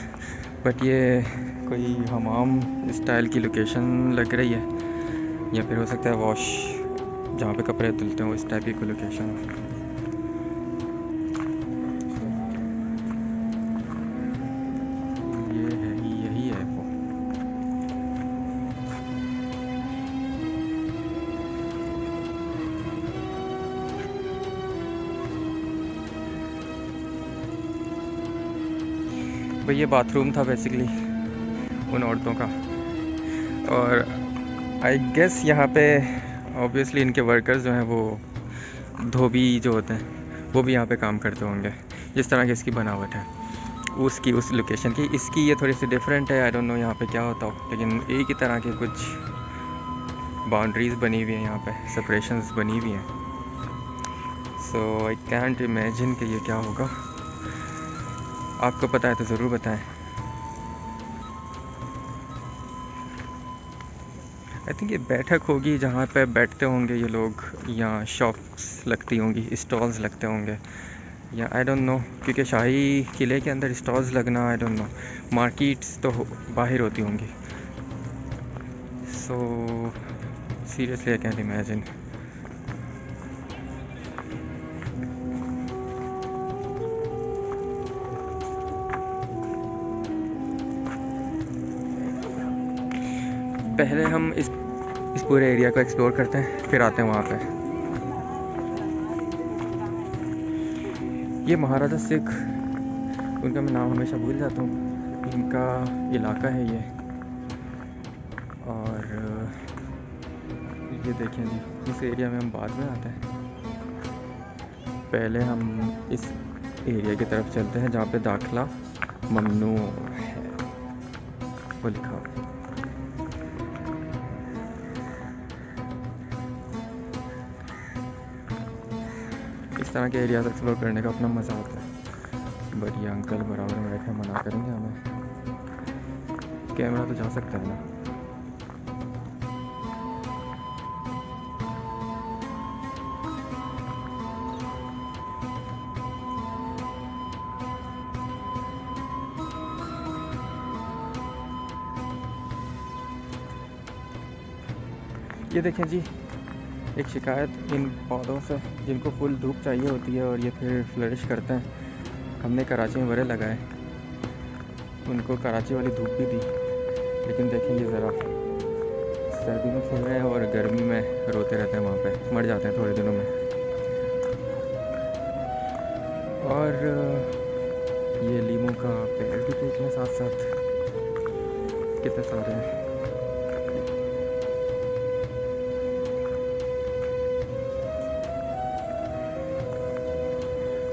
बट ये कोई हमाम स्टाइल की लोकेशन लग रही है, या फिर हो सकता है वॉश जहाँ पे कपड़े धुलते हैं इस टाइप की कोई लोकेशन है। ये है, यही है वो। भाई ये बाथरूम था बेसिकली उन औरतों का, और आई गेस यहाँ पे ऑब्वियसली इनके वर्कर्स जो हैं वो धोबी जो होते हैं वो भी यहाँ पे काम करते होंगे। जिस तरह की इसकी बनावट है उसकी, उस लोकेशन की, इसकी ये थोड़ी सी डिफरेंट है। आई डोंट नो यहाँ पे क्या होता हो, लेकिन एक ही तरह के कुछ बाउंड्रीज बनी हुई हैं यहाँ पे, सेपरेशंस बनी हुई हैं। सो आई कैंट इमेजिन कि ये क्या होगा। आपको पता है तो ज़रूर बताएं। आई थिंक ये बैठक होगी जहाँ पे बैठते होंगे ये लोग, या शॉप्स लगती होंगी, स्टॉल्स लगते होंगे, या आई डोंट नो, क्योंकि शाही किले के अंदर स्टॉल्स लगना आई डोंट नो। मार्केट्स तो बाहर होती होंगी। So seriously I can't imagine. पहले हम इस पूरे एरिया को एक्सप्लोर करते हैं, फिर आते हैं वहाँ पे। ये महाराजा सिख, उनका मैं नाम हमेशा भूल जाता हूँ, इनका इलाका है ये। और ये देखें जी, इस एरिया में हम बाद में आते हैं। पहले हम इस एरिया की तरफ चलते हैं जहाँ पे दाखिला ममनू है वो लिखा हुआ है। इस तरह के एरियाज एक्सप्लोर करने का अपना मज़ा आता है। बट ये अंकल बराबर में बैठे मना करेंगे हमें। कैमरा तो जा सकता है ना। ये देखें जी, एक शिकायत इन पौधों से जिनको फुल धूप चाहिए होती है और ये फिर फ्लरिश करते हैं। हमने कराची में बड़े लगाए, उनको कराची वाली धूप भी दी, लेकिन देखेंगे ज़रा सर्दी में खिल रहे हैं और गर्मी में रोते रहते हैं, वहाँ पे मर जाते हैं थोड़े दिनों में। और ये लीमू का पेड़ भी देख लें साथ साथ, कितने सारे हैं।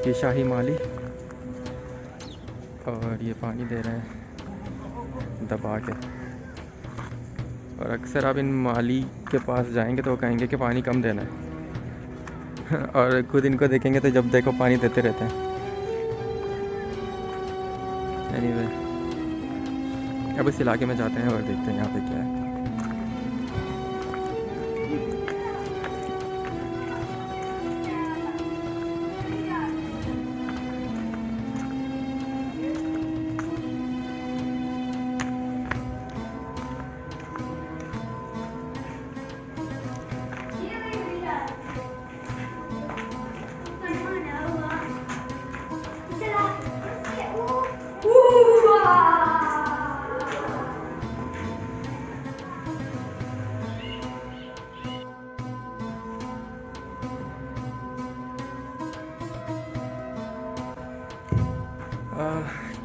ये शाही माली, और ये पानी दे रहे हैं दबा के। और अक्सर आप इन माली के पास जाएंगे तो वो कहेंगे कि पानी कम देना है और खुद इनको देखेंगे तो जब देखो पानी देते रहते हैं। एनीवे, अब इस इलाके में जाते हैं और देखते हैं यहाँ पे क्या है।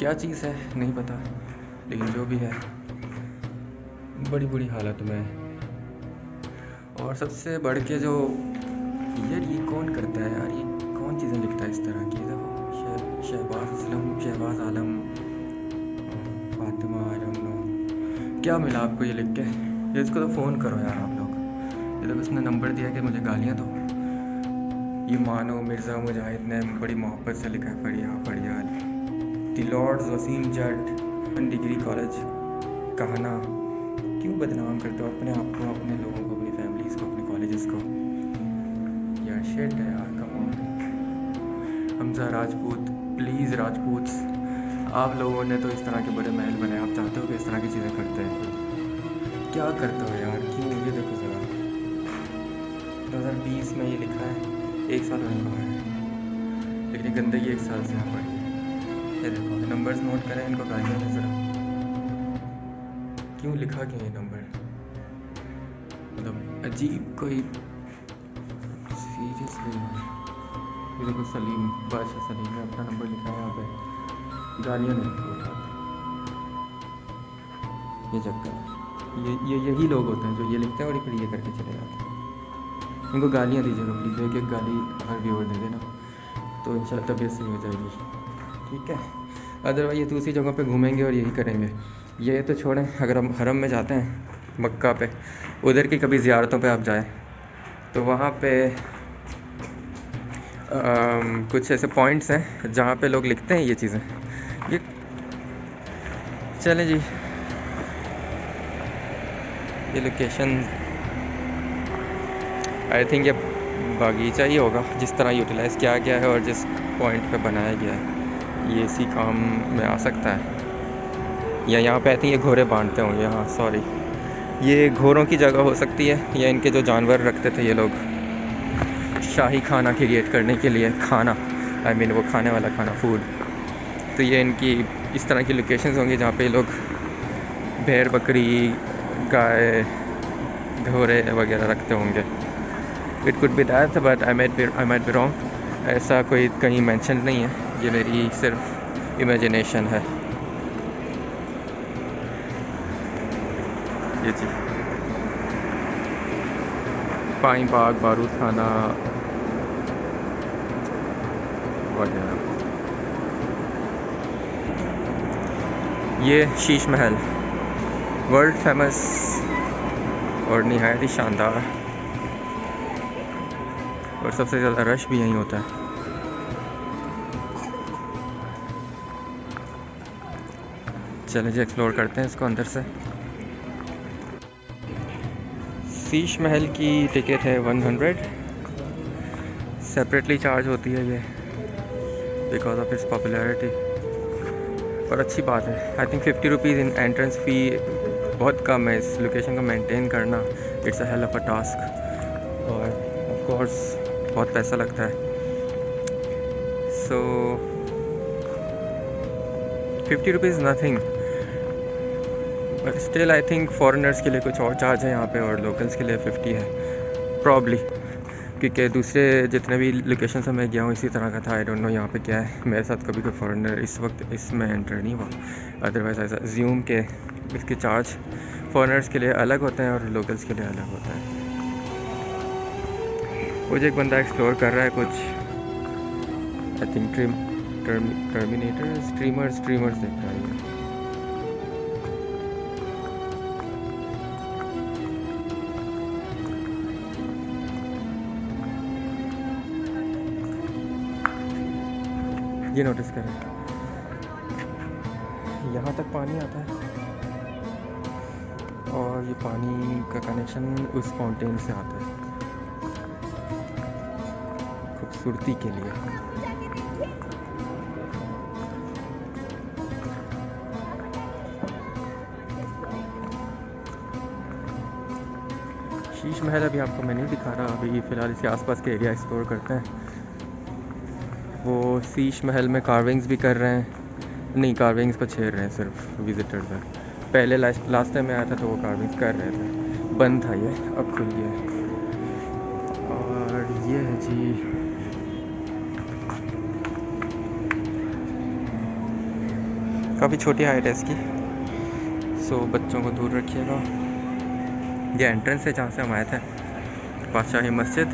क्या चीज़ है नहीं पता, लेकिन जो भी है बड़ी बुरी हालत में है। और सबसे बढ़ के जो यार ये कौन करता है यार, ये कौन चीज़ें लिखता है इस तरह की। देखो शहबाज असलम, शहबाज आलम, फातिमा, आई डोंट नो क्या मिला आपको ये लिख के। ये इसको तो फ़ोन करो यार आप लोग। ये तो उसने नंबर दिया कि मुझे गालियाँ दो। ये मानो मिर्ज़ा मुजाहिद ने बड़ी मोहब्बत से लिखा है, बढ़िया the Lords Waseem Jatt degree college कहना। क्यों बदनाम करते हो अपने आप को, अपने लोगों को, अपनी फैमिलीज़ को, अपने कॉलेजेस को। यार शिट है यार, come on. Hamza Rajput, please Rajput, आप लोगों ने तो इस तरह के बड़े महल बनाए, आप चाहते हो कि इस तरह की चीज़ें करते हैं। क्या करते हो यार, क्यों। ये देखो ज़रा 2020 में ये लिखा है, 1 साल होने को है, लेकिन ये गंदगी 1 साल से यहाँ पड़ी है। ये देखो नंबर्स नोट करें, इनको गालियाँ दें ज़रा। क्यों लिखा क्यों ये नंबर, मतलब अजीब कोई सीरियसली। ये देखो सलीम, बादशाह सलीम ने अपना नंबर लिखा है यहाँ पे, गालियाँ नहीं उठाते। ये चक्कर यही लोग होते हैं जो ये लिखते हैं और फिर ये करके चले जाते हैं। इनको गालियाँ दीजिएगा प्लीज़, एक गाली हर व्यूअर दे देना तो इंशाल्लाह तबीयत सही हो जाएगी, ठीक है। अदरवाइज ये दूसरी जगहों पे घूमेंगे और यही करेंगे। ये तो छोड़ें, अगर हम हरम में जाते हैं मक्का पे, उधर की कभी ज़ियारतों पे आप जाएं तो वहाँ पे कुछ ऐसे पॉइंट्स हैं जहाँ पे लोग लिखते हैं ये चीज़ें। ये चलें जी, ये लोकेशन आई थिंक ये बागीचा ही होगा जिस तरह यूटिलाइज़ किया गया है और जिस पॉइंट पे बनाया गया है, ये इसी काम में आ सकता है। या यहाँ पे आई थिंक ये घोड़े बांधते होंगे, हाँ सॉरी, ये घोड़ों की जगह हो सकती है, या इनके जो जानवर रखते थे ये लोग शाही खाना क्रिएट करने के लिए, खाना आई मीन वो खाने वाला खाना, फूड। तो ये इनकी इस तरह की लोकेशंस होंगी जहाँ पे लोग भेड़, बकरी, गाय, घोड़े वगैरह रखते होंगे। It could be that, but I might be wrong. ऐसा कोई कहीं मेंशन नहीं है, ये मेरी सिर्फ इमेजिनेशन है। ये जी पाइन बाग, बारूद खाना वगैरह। ये शीश महल वर्ल्ड फेमस और निहायत ही शानदार, और सबसे ज़्यादा रश भी यहीं होता है। चलिए जी एक्सप्लोर करते हैं इसको अंदर से। शीश महल की टिकट है 100, सेपरेटली चार्ज होती है ये बिकॉज ऑफ इट्स पॉपुलैरिटी, और अच्छी बात है। I think 50 rupees in entrance fee बहुत कम है। इस लोकेशन को मेंटेन करना it's a hell of a task, और ऑफ कोर्स बहुत पैसा लगता है। So 50 rupees nothing, but still I think foreigners के लिए कुछ और चार्ज है यहाँ पे, और लोकल्स के लिए 50 है प्रॉब्ली, क्योंकि दूसरे जितने भी लोकेशन से मैं गया हूँ इसी तरह का था। आई डोंट नो यहाँ पे क्या है, मेरे साथ कभी कोई फॉरेनर इस वक्त इसमें एंटर नहीं हुआ। अदरवाइज ऐसा ज्यूम के इसके चार्ज फॉरेनर्स के लिए अलग होते हैं और लोकल्स के लिए अलग होता है। कुछ एक बंदा एक्सप्लोर कर रहा है कुछ, आई थिंक टर्मिनेटर स्ट्रीमर्स देख रहा है। ये नोटिस करें, यहाँ तक पानी आता है और ये पानी का कनेक्शन उस फाउंटेन से आता है खूबसूरती के लिए। शीश महल अभी आपको मैं नहीं दिखा रहा, अभी फ़िलहाल इसके आसपास के एरिया एक्सप्लोर करते हैं। वो शीश महल में कार्विंग्स भी कर रहे हैं, नहीं कार्विंग्स को छेड़ रहे हैं सिर्फ विजिटर्स हैं। पहले लास्ट टाइम में आया था तो वो कार्विंग्स कर रहे थे, बंद था ये, अब खुल गया है। और ये है जी काफ़ी छोटी हाइट है इसकी, सो बच्चों को दूर रखिएगा। ये एंट्रेंस है जहाँ से हम आए थे, बादशाही मस्जिद।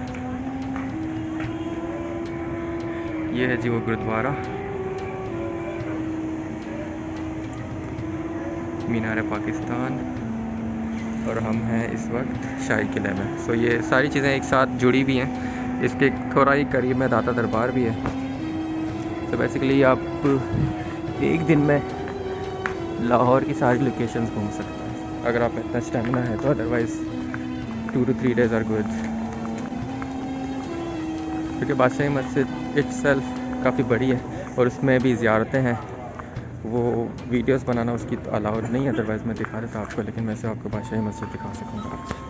ये है जी वो गुरुद्वारा, मीनार पाकिस्तान, और हम हैं इस वक्त शाही किले में। सो ये सारी चीज़ें एक साथ जुड़ी हुई हैं। इसके थोड़ा ही करीब में दाता दरबार भी है। तो बेसिकली आप एक दिन में लाहौर की सारी लोकेशंस घूम सकते हैं अगर आप इतना स्टेमिना है तो। Otherwise 2 to 3 days are good. क्योंकि बादशाही मस्जिद इट्सेल्फ काफ़ी बड़ी है और उसमें भी ज़ियारतें हैं। वो वीडियोस बनाना उसकी तो अलाउड नहीं है, अदरवाइज़ मैं दिखा देता आपको, लेकिन मैं से आपको बादशाही मस्जिद दिखा सकूँगा आज।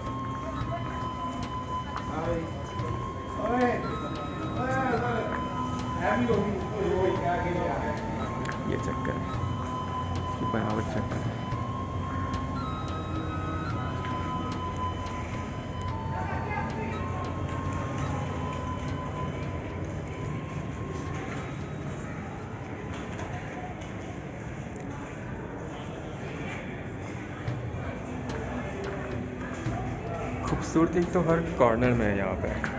ये चेक करें, इसकी बनावट चेक करें। खूबसूरती तो हर कॉर्नर में है यहाँ पे।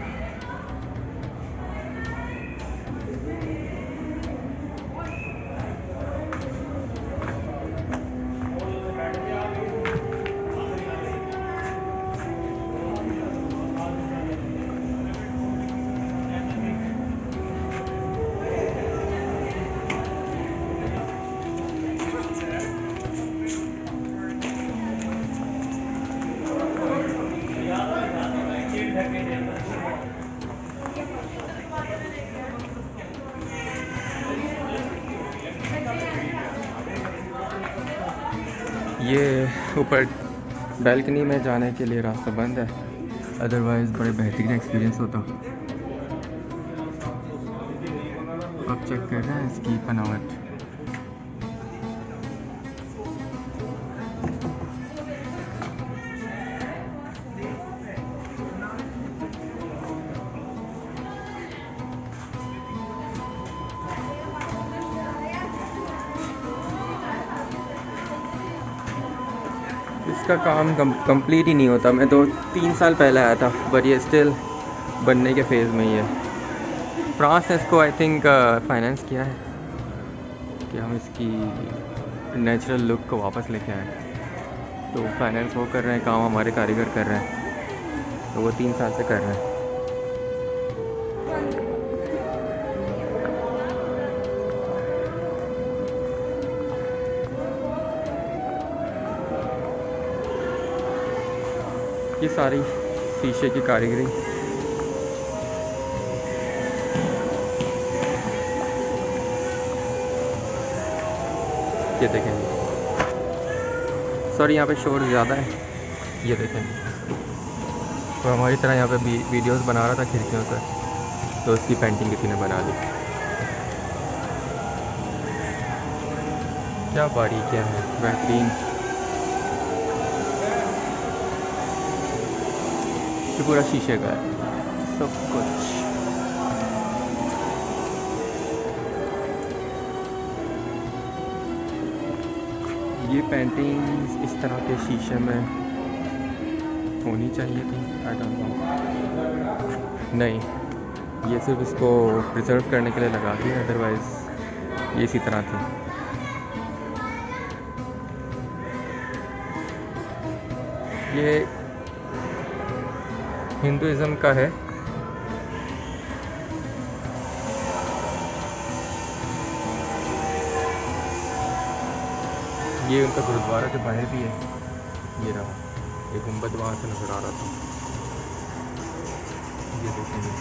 ये ऊपर बैल्कनी में जाने के लिए रास्ता बंद है, अदरवाइज़ बड़े बेहतरीन एक्सपीरियंस होता। आप चेक कर रहे हैं इसकी बनावट। इसका काम कंप्लीट ही नहीं होता। मैं 2-3 साल पहले आया था, बट ये स्टिल बनने के फेज़ में ही है। फ्रांस ने इसको आई थिंक फाइनेंस किया है कि हम इसकी नेचुरल लुक को वापस लेके आए। तो फाइनेंस वो कर रहे हैं, काम हमारे कारीगर कर रहे हैं, तो वो 3 साल से कर रहे हैं। ये सारी शीशे की कारीगरी। ये देखें, सॉरी यहाँ पे शोर ज़्यादा है। ये देखें, तो हमारी तरह यहाँ पे वीडियोस बना रहा था खिड़कियों से, तो उसकी पेंटिंग किसी ने बना ली। क्या बारीकियाँ हैं, बेहतरीन। ये पूरा शीशे का है सब कुछ। ये पेंटिंग्स इस तरह के शीशे में होनी चाहिए थी, आई डोंट नो। नहीं, ये सिर्फ इसको प्रिजर्व करने के लिए लगा दी, अदरवाइज़ ये इसी तरह थी। ये हिंदुइज़्म का है। ये उनका गुरुद्वारा के बाहर भी है। ये रहा, एक गुंबद वहाँ से नज़र आ रहा था। ये देखेंगे,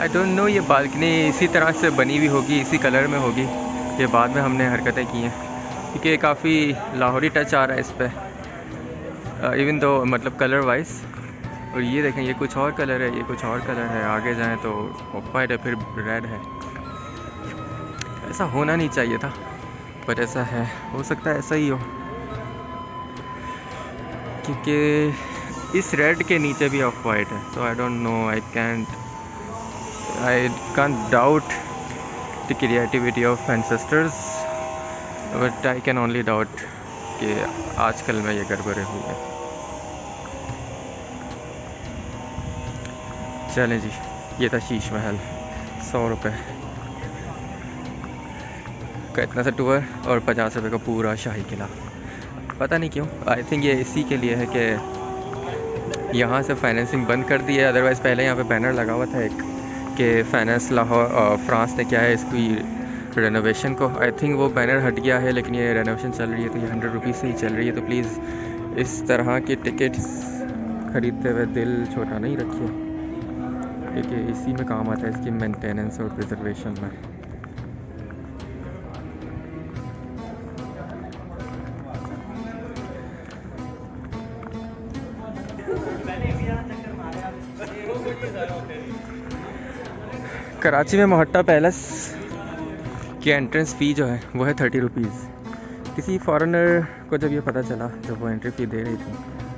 आई डोंट नो ये बालकनी इसी तरह से बनी हुई होगी, इसी कलर में होगी। ये बाद में हमने हरकतें की हैं क्योंकि काफ़ी लाहौरी टच आ रहा है इस पर, इवन दो मतलब कलर वाइज। और ये देखें, ये कुछ और कलर है, ये कुछ और कलर है, आगे जाएं तो ऑफ वाइट है, फिर रेड है। ऐसा होना नहीं चाहिए था पर ऐसा है, हो सकता है ऐसा ही हो, क्योंकि इस रेड के नीचे भी ऑफ वाइट है। So I don't know, I can't doubt the creativity of ancestors, but I can only doubt कि आजकल में ये गड़बड़े हुई है। चलें जी, ये था शीश महल, 100 रुपये का इतना सा टूर और 50 रुपये का पूरा शाही किला। पता नहीं क्यों, आई थिंक ये इसी के लिए है कि यहाँ से फाइनेंसिंग बंद कर दी है। अदरवाइज़ पहले यहाँ पे बैनर लगा हुआ था एक कि फाइनेंस लाहौर फ्रांस ने क्या है इसकी रेनोवेशन को। आई थिंक वो बैनर हट गया है, लेकिन ये रेनोवेशन चल रही है तो ये 100 रुपीज़ से ही चल रही है। तो प्लीज़ इस तरह की टिकट्स ख़रीदते हुए दिल छोटा नहीं रखिए, क्योंकि इसी में काम आता है, इसकी मेंटेनेंस और प्रिजर्वेशन में। कराची में मोहट्टा पैलेस की एंट्रेंस फ़ी जो है वो है 30 रुपीज़। किसी फॉरेनर को जब ये पता चला, जब वो एंट्री फ़ी दे रही थी,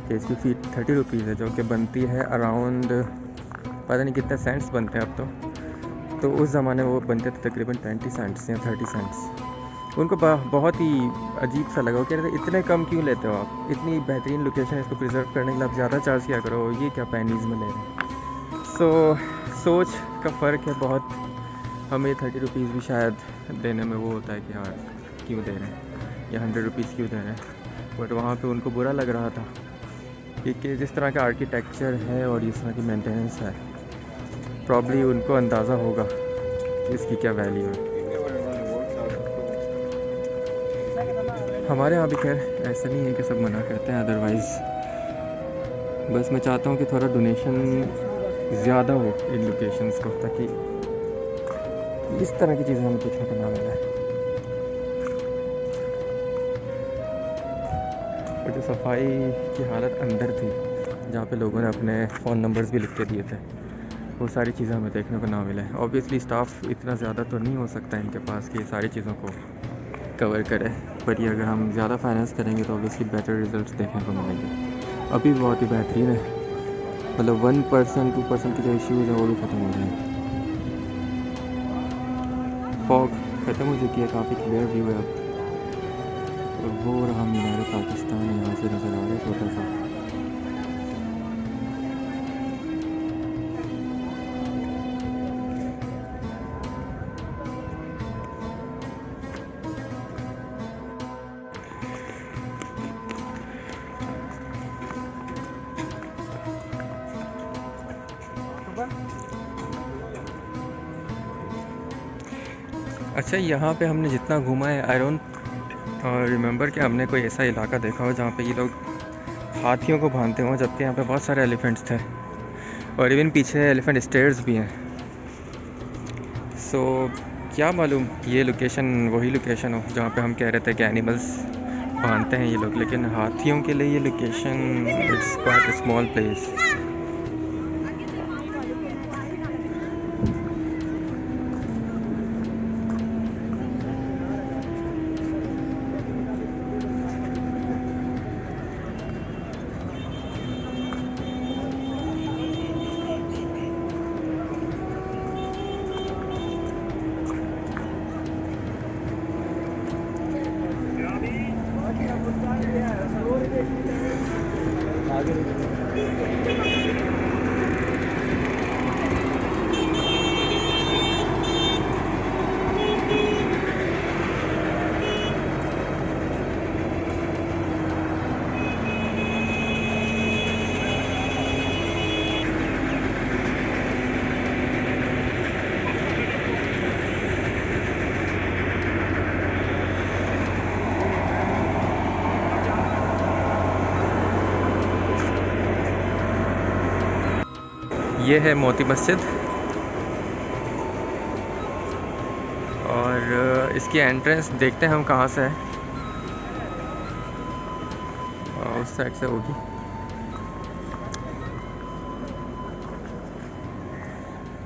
कि इसकी फ़ी 30 रुपीज़ है, जो कि बनती है अराउंड पता नहीं कितने सेंट्स बनते हैं अब तो उस ज़माने में वो बनते थे तकरीबन 20 सेंट्स या 30 सेंट्स। उनको बहुत ही अजीब सा लगा। वो कह रहे थे इतने कम क्यों लेते हो आप, इतनी बेहतरीन लोकेशन है, इसको प्रिजर्व करने के लिए आप ज़्यादा चार्ज किया करो, ये क्या पेनीज़ में ले रहे हैं। सो सोच का फ़र्क है बहुत। हमें 30 रुपीज़ भी शायद देने में वो होता है कि यार क्यों दे रहे हैं, या 100 रुपीज़ क्यों दे रहे हैं। बट वहाँ पे उनको बुरा लग रहा था क्योंकि जिस तरह का आर्किटेक्चर है और जिस तरह की मेंटेनेंस है, प्रॉब्ली उनको अंदाज़ा होगा कि इसकी क्या वैल्यू है। हमारे यहाँ भी खैर ऐसा नहीं है कि सब मना करते हैं, अदरवाइज़ बस मैं चाहता हूँ कि थोड़ा डोनेशन ज़्यादा हो इन लोकेशंस को, ताकि इस तरह की चीज़ें हमें देखने को ना मिले। और जो सफाई की हालत अंदर थी, जहाँ पे लोगों ने अपने फ़ोन नंबर्स भी लिख के दिए थे, वो सारी चीज़ें हमें देखने को ना मिले। ऑब्वियसली स्टाफ इतना ज़्यादा तो नहीं हो सकता इनके पास कि सारी चीज़ों को कवर करे, पर ये अगर हम ज़्यादा फाइनेंस करेंगे तो ऑब्वियसली बेटर रिजल्ट्स देखने को मिलेंगे। अभी बहुत ही बेहतरीन है, मतलब 1% 2% के जो इश्यूज़ हैं वो भी ख़त्म हो रहे हैं। फॉग ख़त्म हो चुकी है, काफ़ी क्लियर व्यू है अब। और वो रहा मीनार पाकिस्तान, यहाँ से नज़र आ रहा है छोटा सा। अच्छा, यहाँ पे हमने जितना घूमा है, आई डोंट रिमेंबर कि हमने कोई ऐसा इलाका देखा हो जहाँ पे ये लोग हाथियों को बांधते हों, जबकि यहाँ पे बहुत सारे एलिफेंट्स थे और इवन पीछे एलिफेंट स्टेयर्स भी हैं। सो क्या मालूम ये लोकेशन वही लोकेशन हो जहाँ पे हम कह रहे थे कि एनिमल्स बांधते हैं ये लोग, लेकिन हाथियों के लिए ये location it's quite a small place. ये है मोती मस्जिद, इसकी एंट्रेंस देखते हैं हम कहाँ से है। उस साइड से होगी।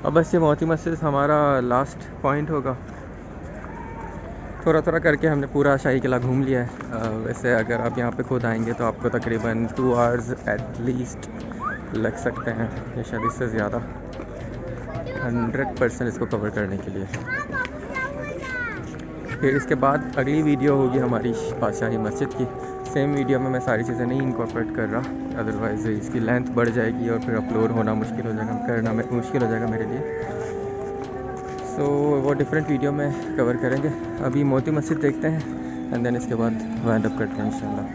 अब बस ये मोती मस्जिद हमारा लास्ट पॉइंट होगा। थोड़ा थोड़ा करके हमने पूरा शाही किला घूम लिया है। वैसे अगर आप यहाँ पे खुद आएंगे तो आपको तकरीबन 2 आवर्स एट लीस्ट लग सकते हैं, या शायद इससे ज़्यादा, 100% इसको कवर करने के लिए। फिर इसके बाद अगली वीडियो होगी हमारी बादशाही मस्जिद की। सेम वीडियो में मैं सारी चीज़ें नहीं इनकॉर्पोरेट कर रहा, अदरवाइज़ इसकी लेंथ बढ़ जाएगी और फिर अपलोड होना मुश्किल हो जाएगा, करना मुश्किल हो जाएगा मेरे लिए। सो वो डिफरेंट वीडियो में कवर करेंगे। अभी मोती मस्जिद देखते हैं एंड देन इसके बाद वाइंड अप करते हैं इंशाल्लाह।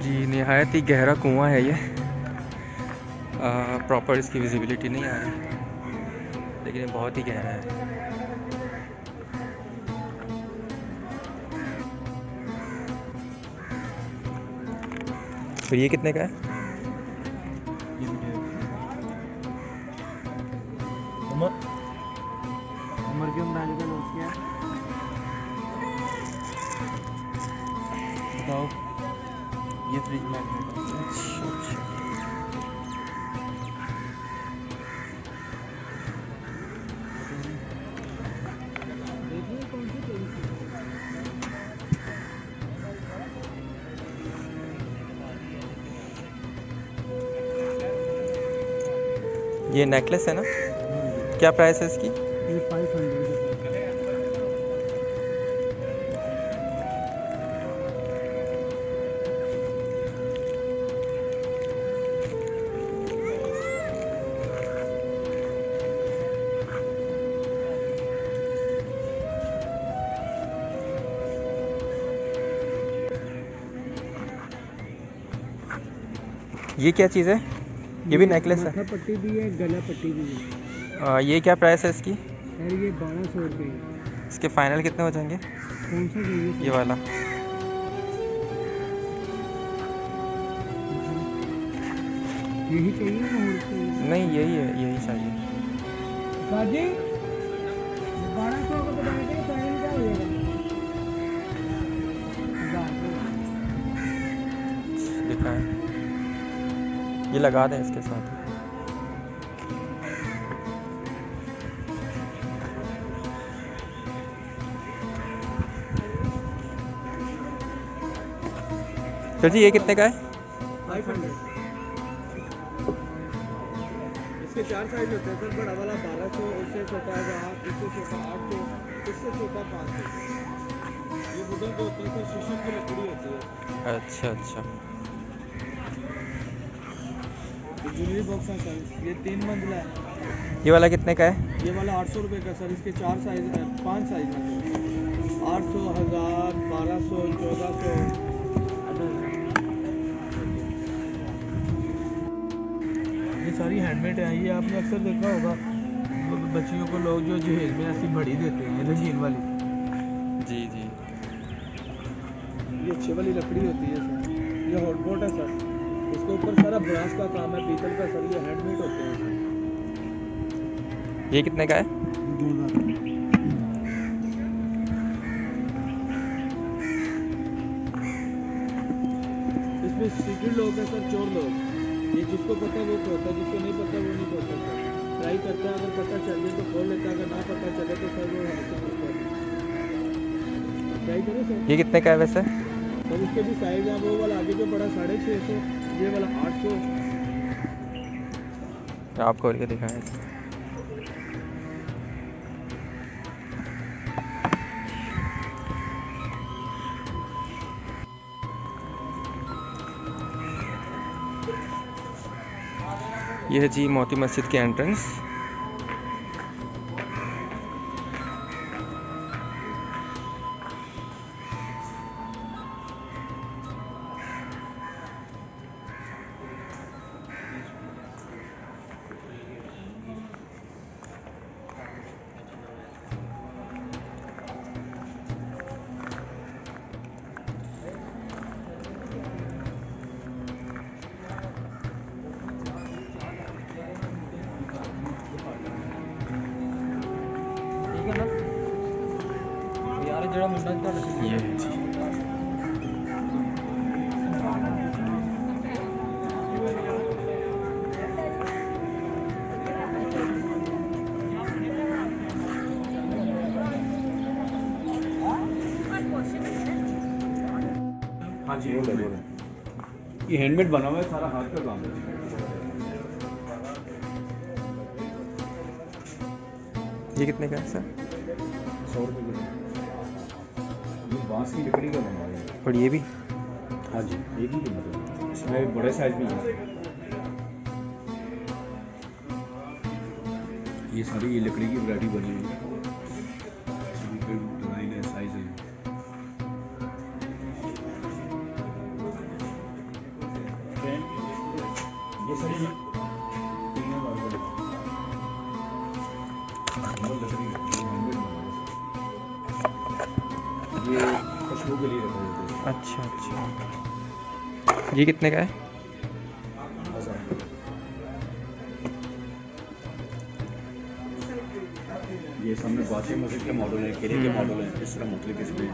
जी निहायत ही गहरा कुआं है ये। प्रॉपर इसकी विजिबिलिटी नहीं आ रही, लेकिन ये बहुत ही गहरा है। फिर ये कितने का है? उमर के अंदाजे का लोग क्या है बताओ। ये फ्रिज मैग्नेट है। देखिए कौन सी ये नेकलेस है ना? क्या प्राइस है इसकी? ये 500 ये क्या चीज़ है? ये भी नेकलेस है? माथा पट्टी भी है, गला पट्टी भी है। ये क्या प्राइस है इसकी? सर ये 1200 रुपये। इसके फाइनल कितने हो जाएंगे? कौन सा चाहिए? ये वाला। यही चाहिए ना और चाहिए? नहीं यही है, यही चाहिए। काजी 1200 का बताएंगे, फाइनल क्या हो जाएगा? लिखा है, ये लगा दें इसके साथ। सर जी ये कितने का है? 500। इसके 4 साइज होते हैं सर। बड़ा वाला 1200, इससे छोटा 1000, इससे छोटा 800, इससे छोटा 500। ये वुडन के होते हैं सर, शीशम की लकड़ी होती है। अच्छा अच्छा। ये ज्वेलरी बॉक्स है सर, ये 3 मंजिला है। ये वाला कितने का है? ये वाला 800 रुपये का सर। इसके 4 साइज है, 5 साइज है सर। 800, 1000, 1200, 1400। ये सारी हैंडमेड है। ये आपने अक्सर देखा होगा, बच्चियों को लोग जो जहेज में ऐसी बड़ी देते हैं, रंगीन वाली। जी जी। ये अच्छी वाली लकड़ी होती है सर। ये हॉटपॉट है सर, इसके ऊपर सारा ब्रास का काम है, पीतल का सर। ये हैंडमेड होते हैं सर। ये कितने का है? 2000। इसमें सीक्रेट लोग हैं सर, चोर लोग। ये जिसको पता है वो खोता है, जिसको नहीं पता वो नहीं खोता सर। ट्राई करता है, अगर पता चल जाए तो खोल लेता है, अगर ना पता चले तो सर वो ट्राई करो सर। ये कितने का है वैसे? सर इसके भी साइज है। वो वाला आगे जो बड़ा 650, ये वाला 800। आप खोल के दिखाएं। ये है जी मोती मस्जिद की एंट्रेंस। ਜਿਹੜਾ ਮੁੰਡਾ ਤੁਹਾਡੇ ये है जी। हाँ जी ये हैंडमेड बना हुआ है, सारा हाथ का काम है। ये कितने का है सर? 100 रुपये किलो। ये बांस की लकड़ी का बना हुआ है। और ये भी? हाँ जी एक ही कीमत है, इसमें बड़े साइज भी है। ये सारी ये लकड़ी की वैरायटी बनी हुई है, डिजाइन है, साइज है। ये सारी लकड़ी ये खुशबू के लिए रखा जाता है। अच्छा अच्छा। ये कितने का है? ये सामने बादशाह मस्जिद के मॉडल है, केले के मॉडल है, इस तरह मुख्तलिफ किस्में हैं।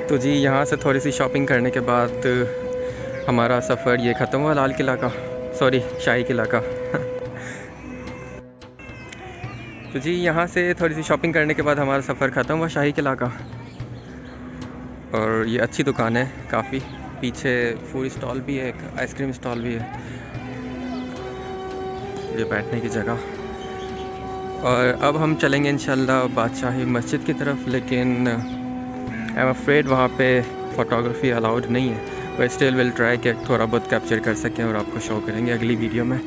तो जी यहाँ से थोड़ी सी शॉपिंग करने के बाद हमारा सफ़र ये ख़त्म हुआ लाल किला का, सॉरी शाही किला का। तो जी यहाँ से थोड़ी सी शॉपिंग करने के बाद हमारा सफ़र ख़त्म हुआ शाही किला का। और ये अच्छी दुकान है काफ़ी, पीछे फूड स्टॉल भी है, एक आइसक्रीम स्टॉल भी है, ये बैठने की जगह। और अब हम चलेंगे इंशाल्लाह बादशाही मस्जिद की तरफ, लेकिन आई एम अफ्रेड वहाँ पे फ़ोटोग्राफी अलाउड नहीं है, बट स्टिल विल ट्राई कि थोड़ा बहुत कैप्चर कर सकें और आपको शो करेंगे अगली वीडियो में।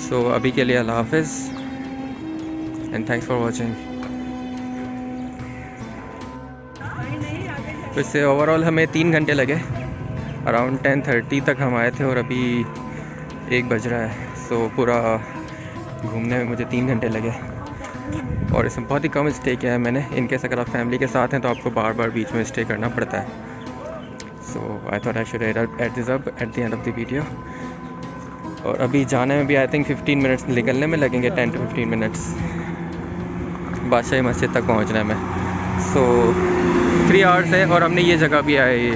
सो अभी के लिए अल्लाह हाफ़िज़ एंड थैंक्स फॉर वॉचिंग। तो इससे ओवरऑल हमें 3 घंटे लगे, अराउंड 10:30 तक हम आए थे और अभी 1 बज रहा है। सो पूरा घूमने में मुझे 3 घंटे लगे और इसमें बहुत ही कम स्टे किया है मैंने। इनकेस अगर आप फैमिली के साथ हैं तो आपको बार बार बीच में स्टे करना पड़ता है। So I thought I should add this up at the end of the video. और अभी जाने में भी आई थिंक 15 मिनट्स, निकलने में लगेंगे 10 to 15 मिनट्स बादशाही मस्जिद तक पहुंचने में। सो 3 आवर्स है। और हमने ये जगह भी आई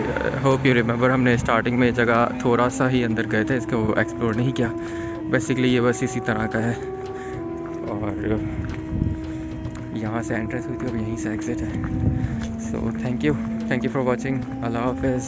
होप यू रिमेंबर, हमने स्टार्टिंग में जगह थोड़ा सा ही अंदर गए थे, इसको एक्सप्लोर नहीं किया। बेसिकली ये बस इसी तरह का है और यहाँ से एंट्रेंस हुई थी और यहीं से एग्ज़िट है। So thank you for watching. अल्लाह हाफ़िज़।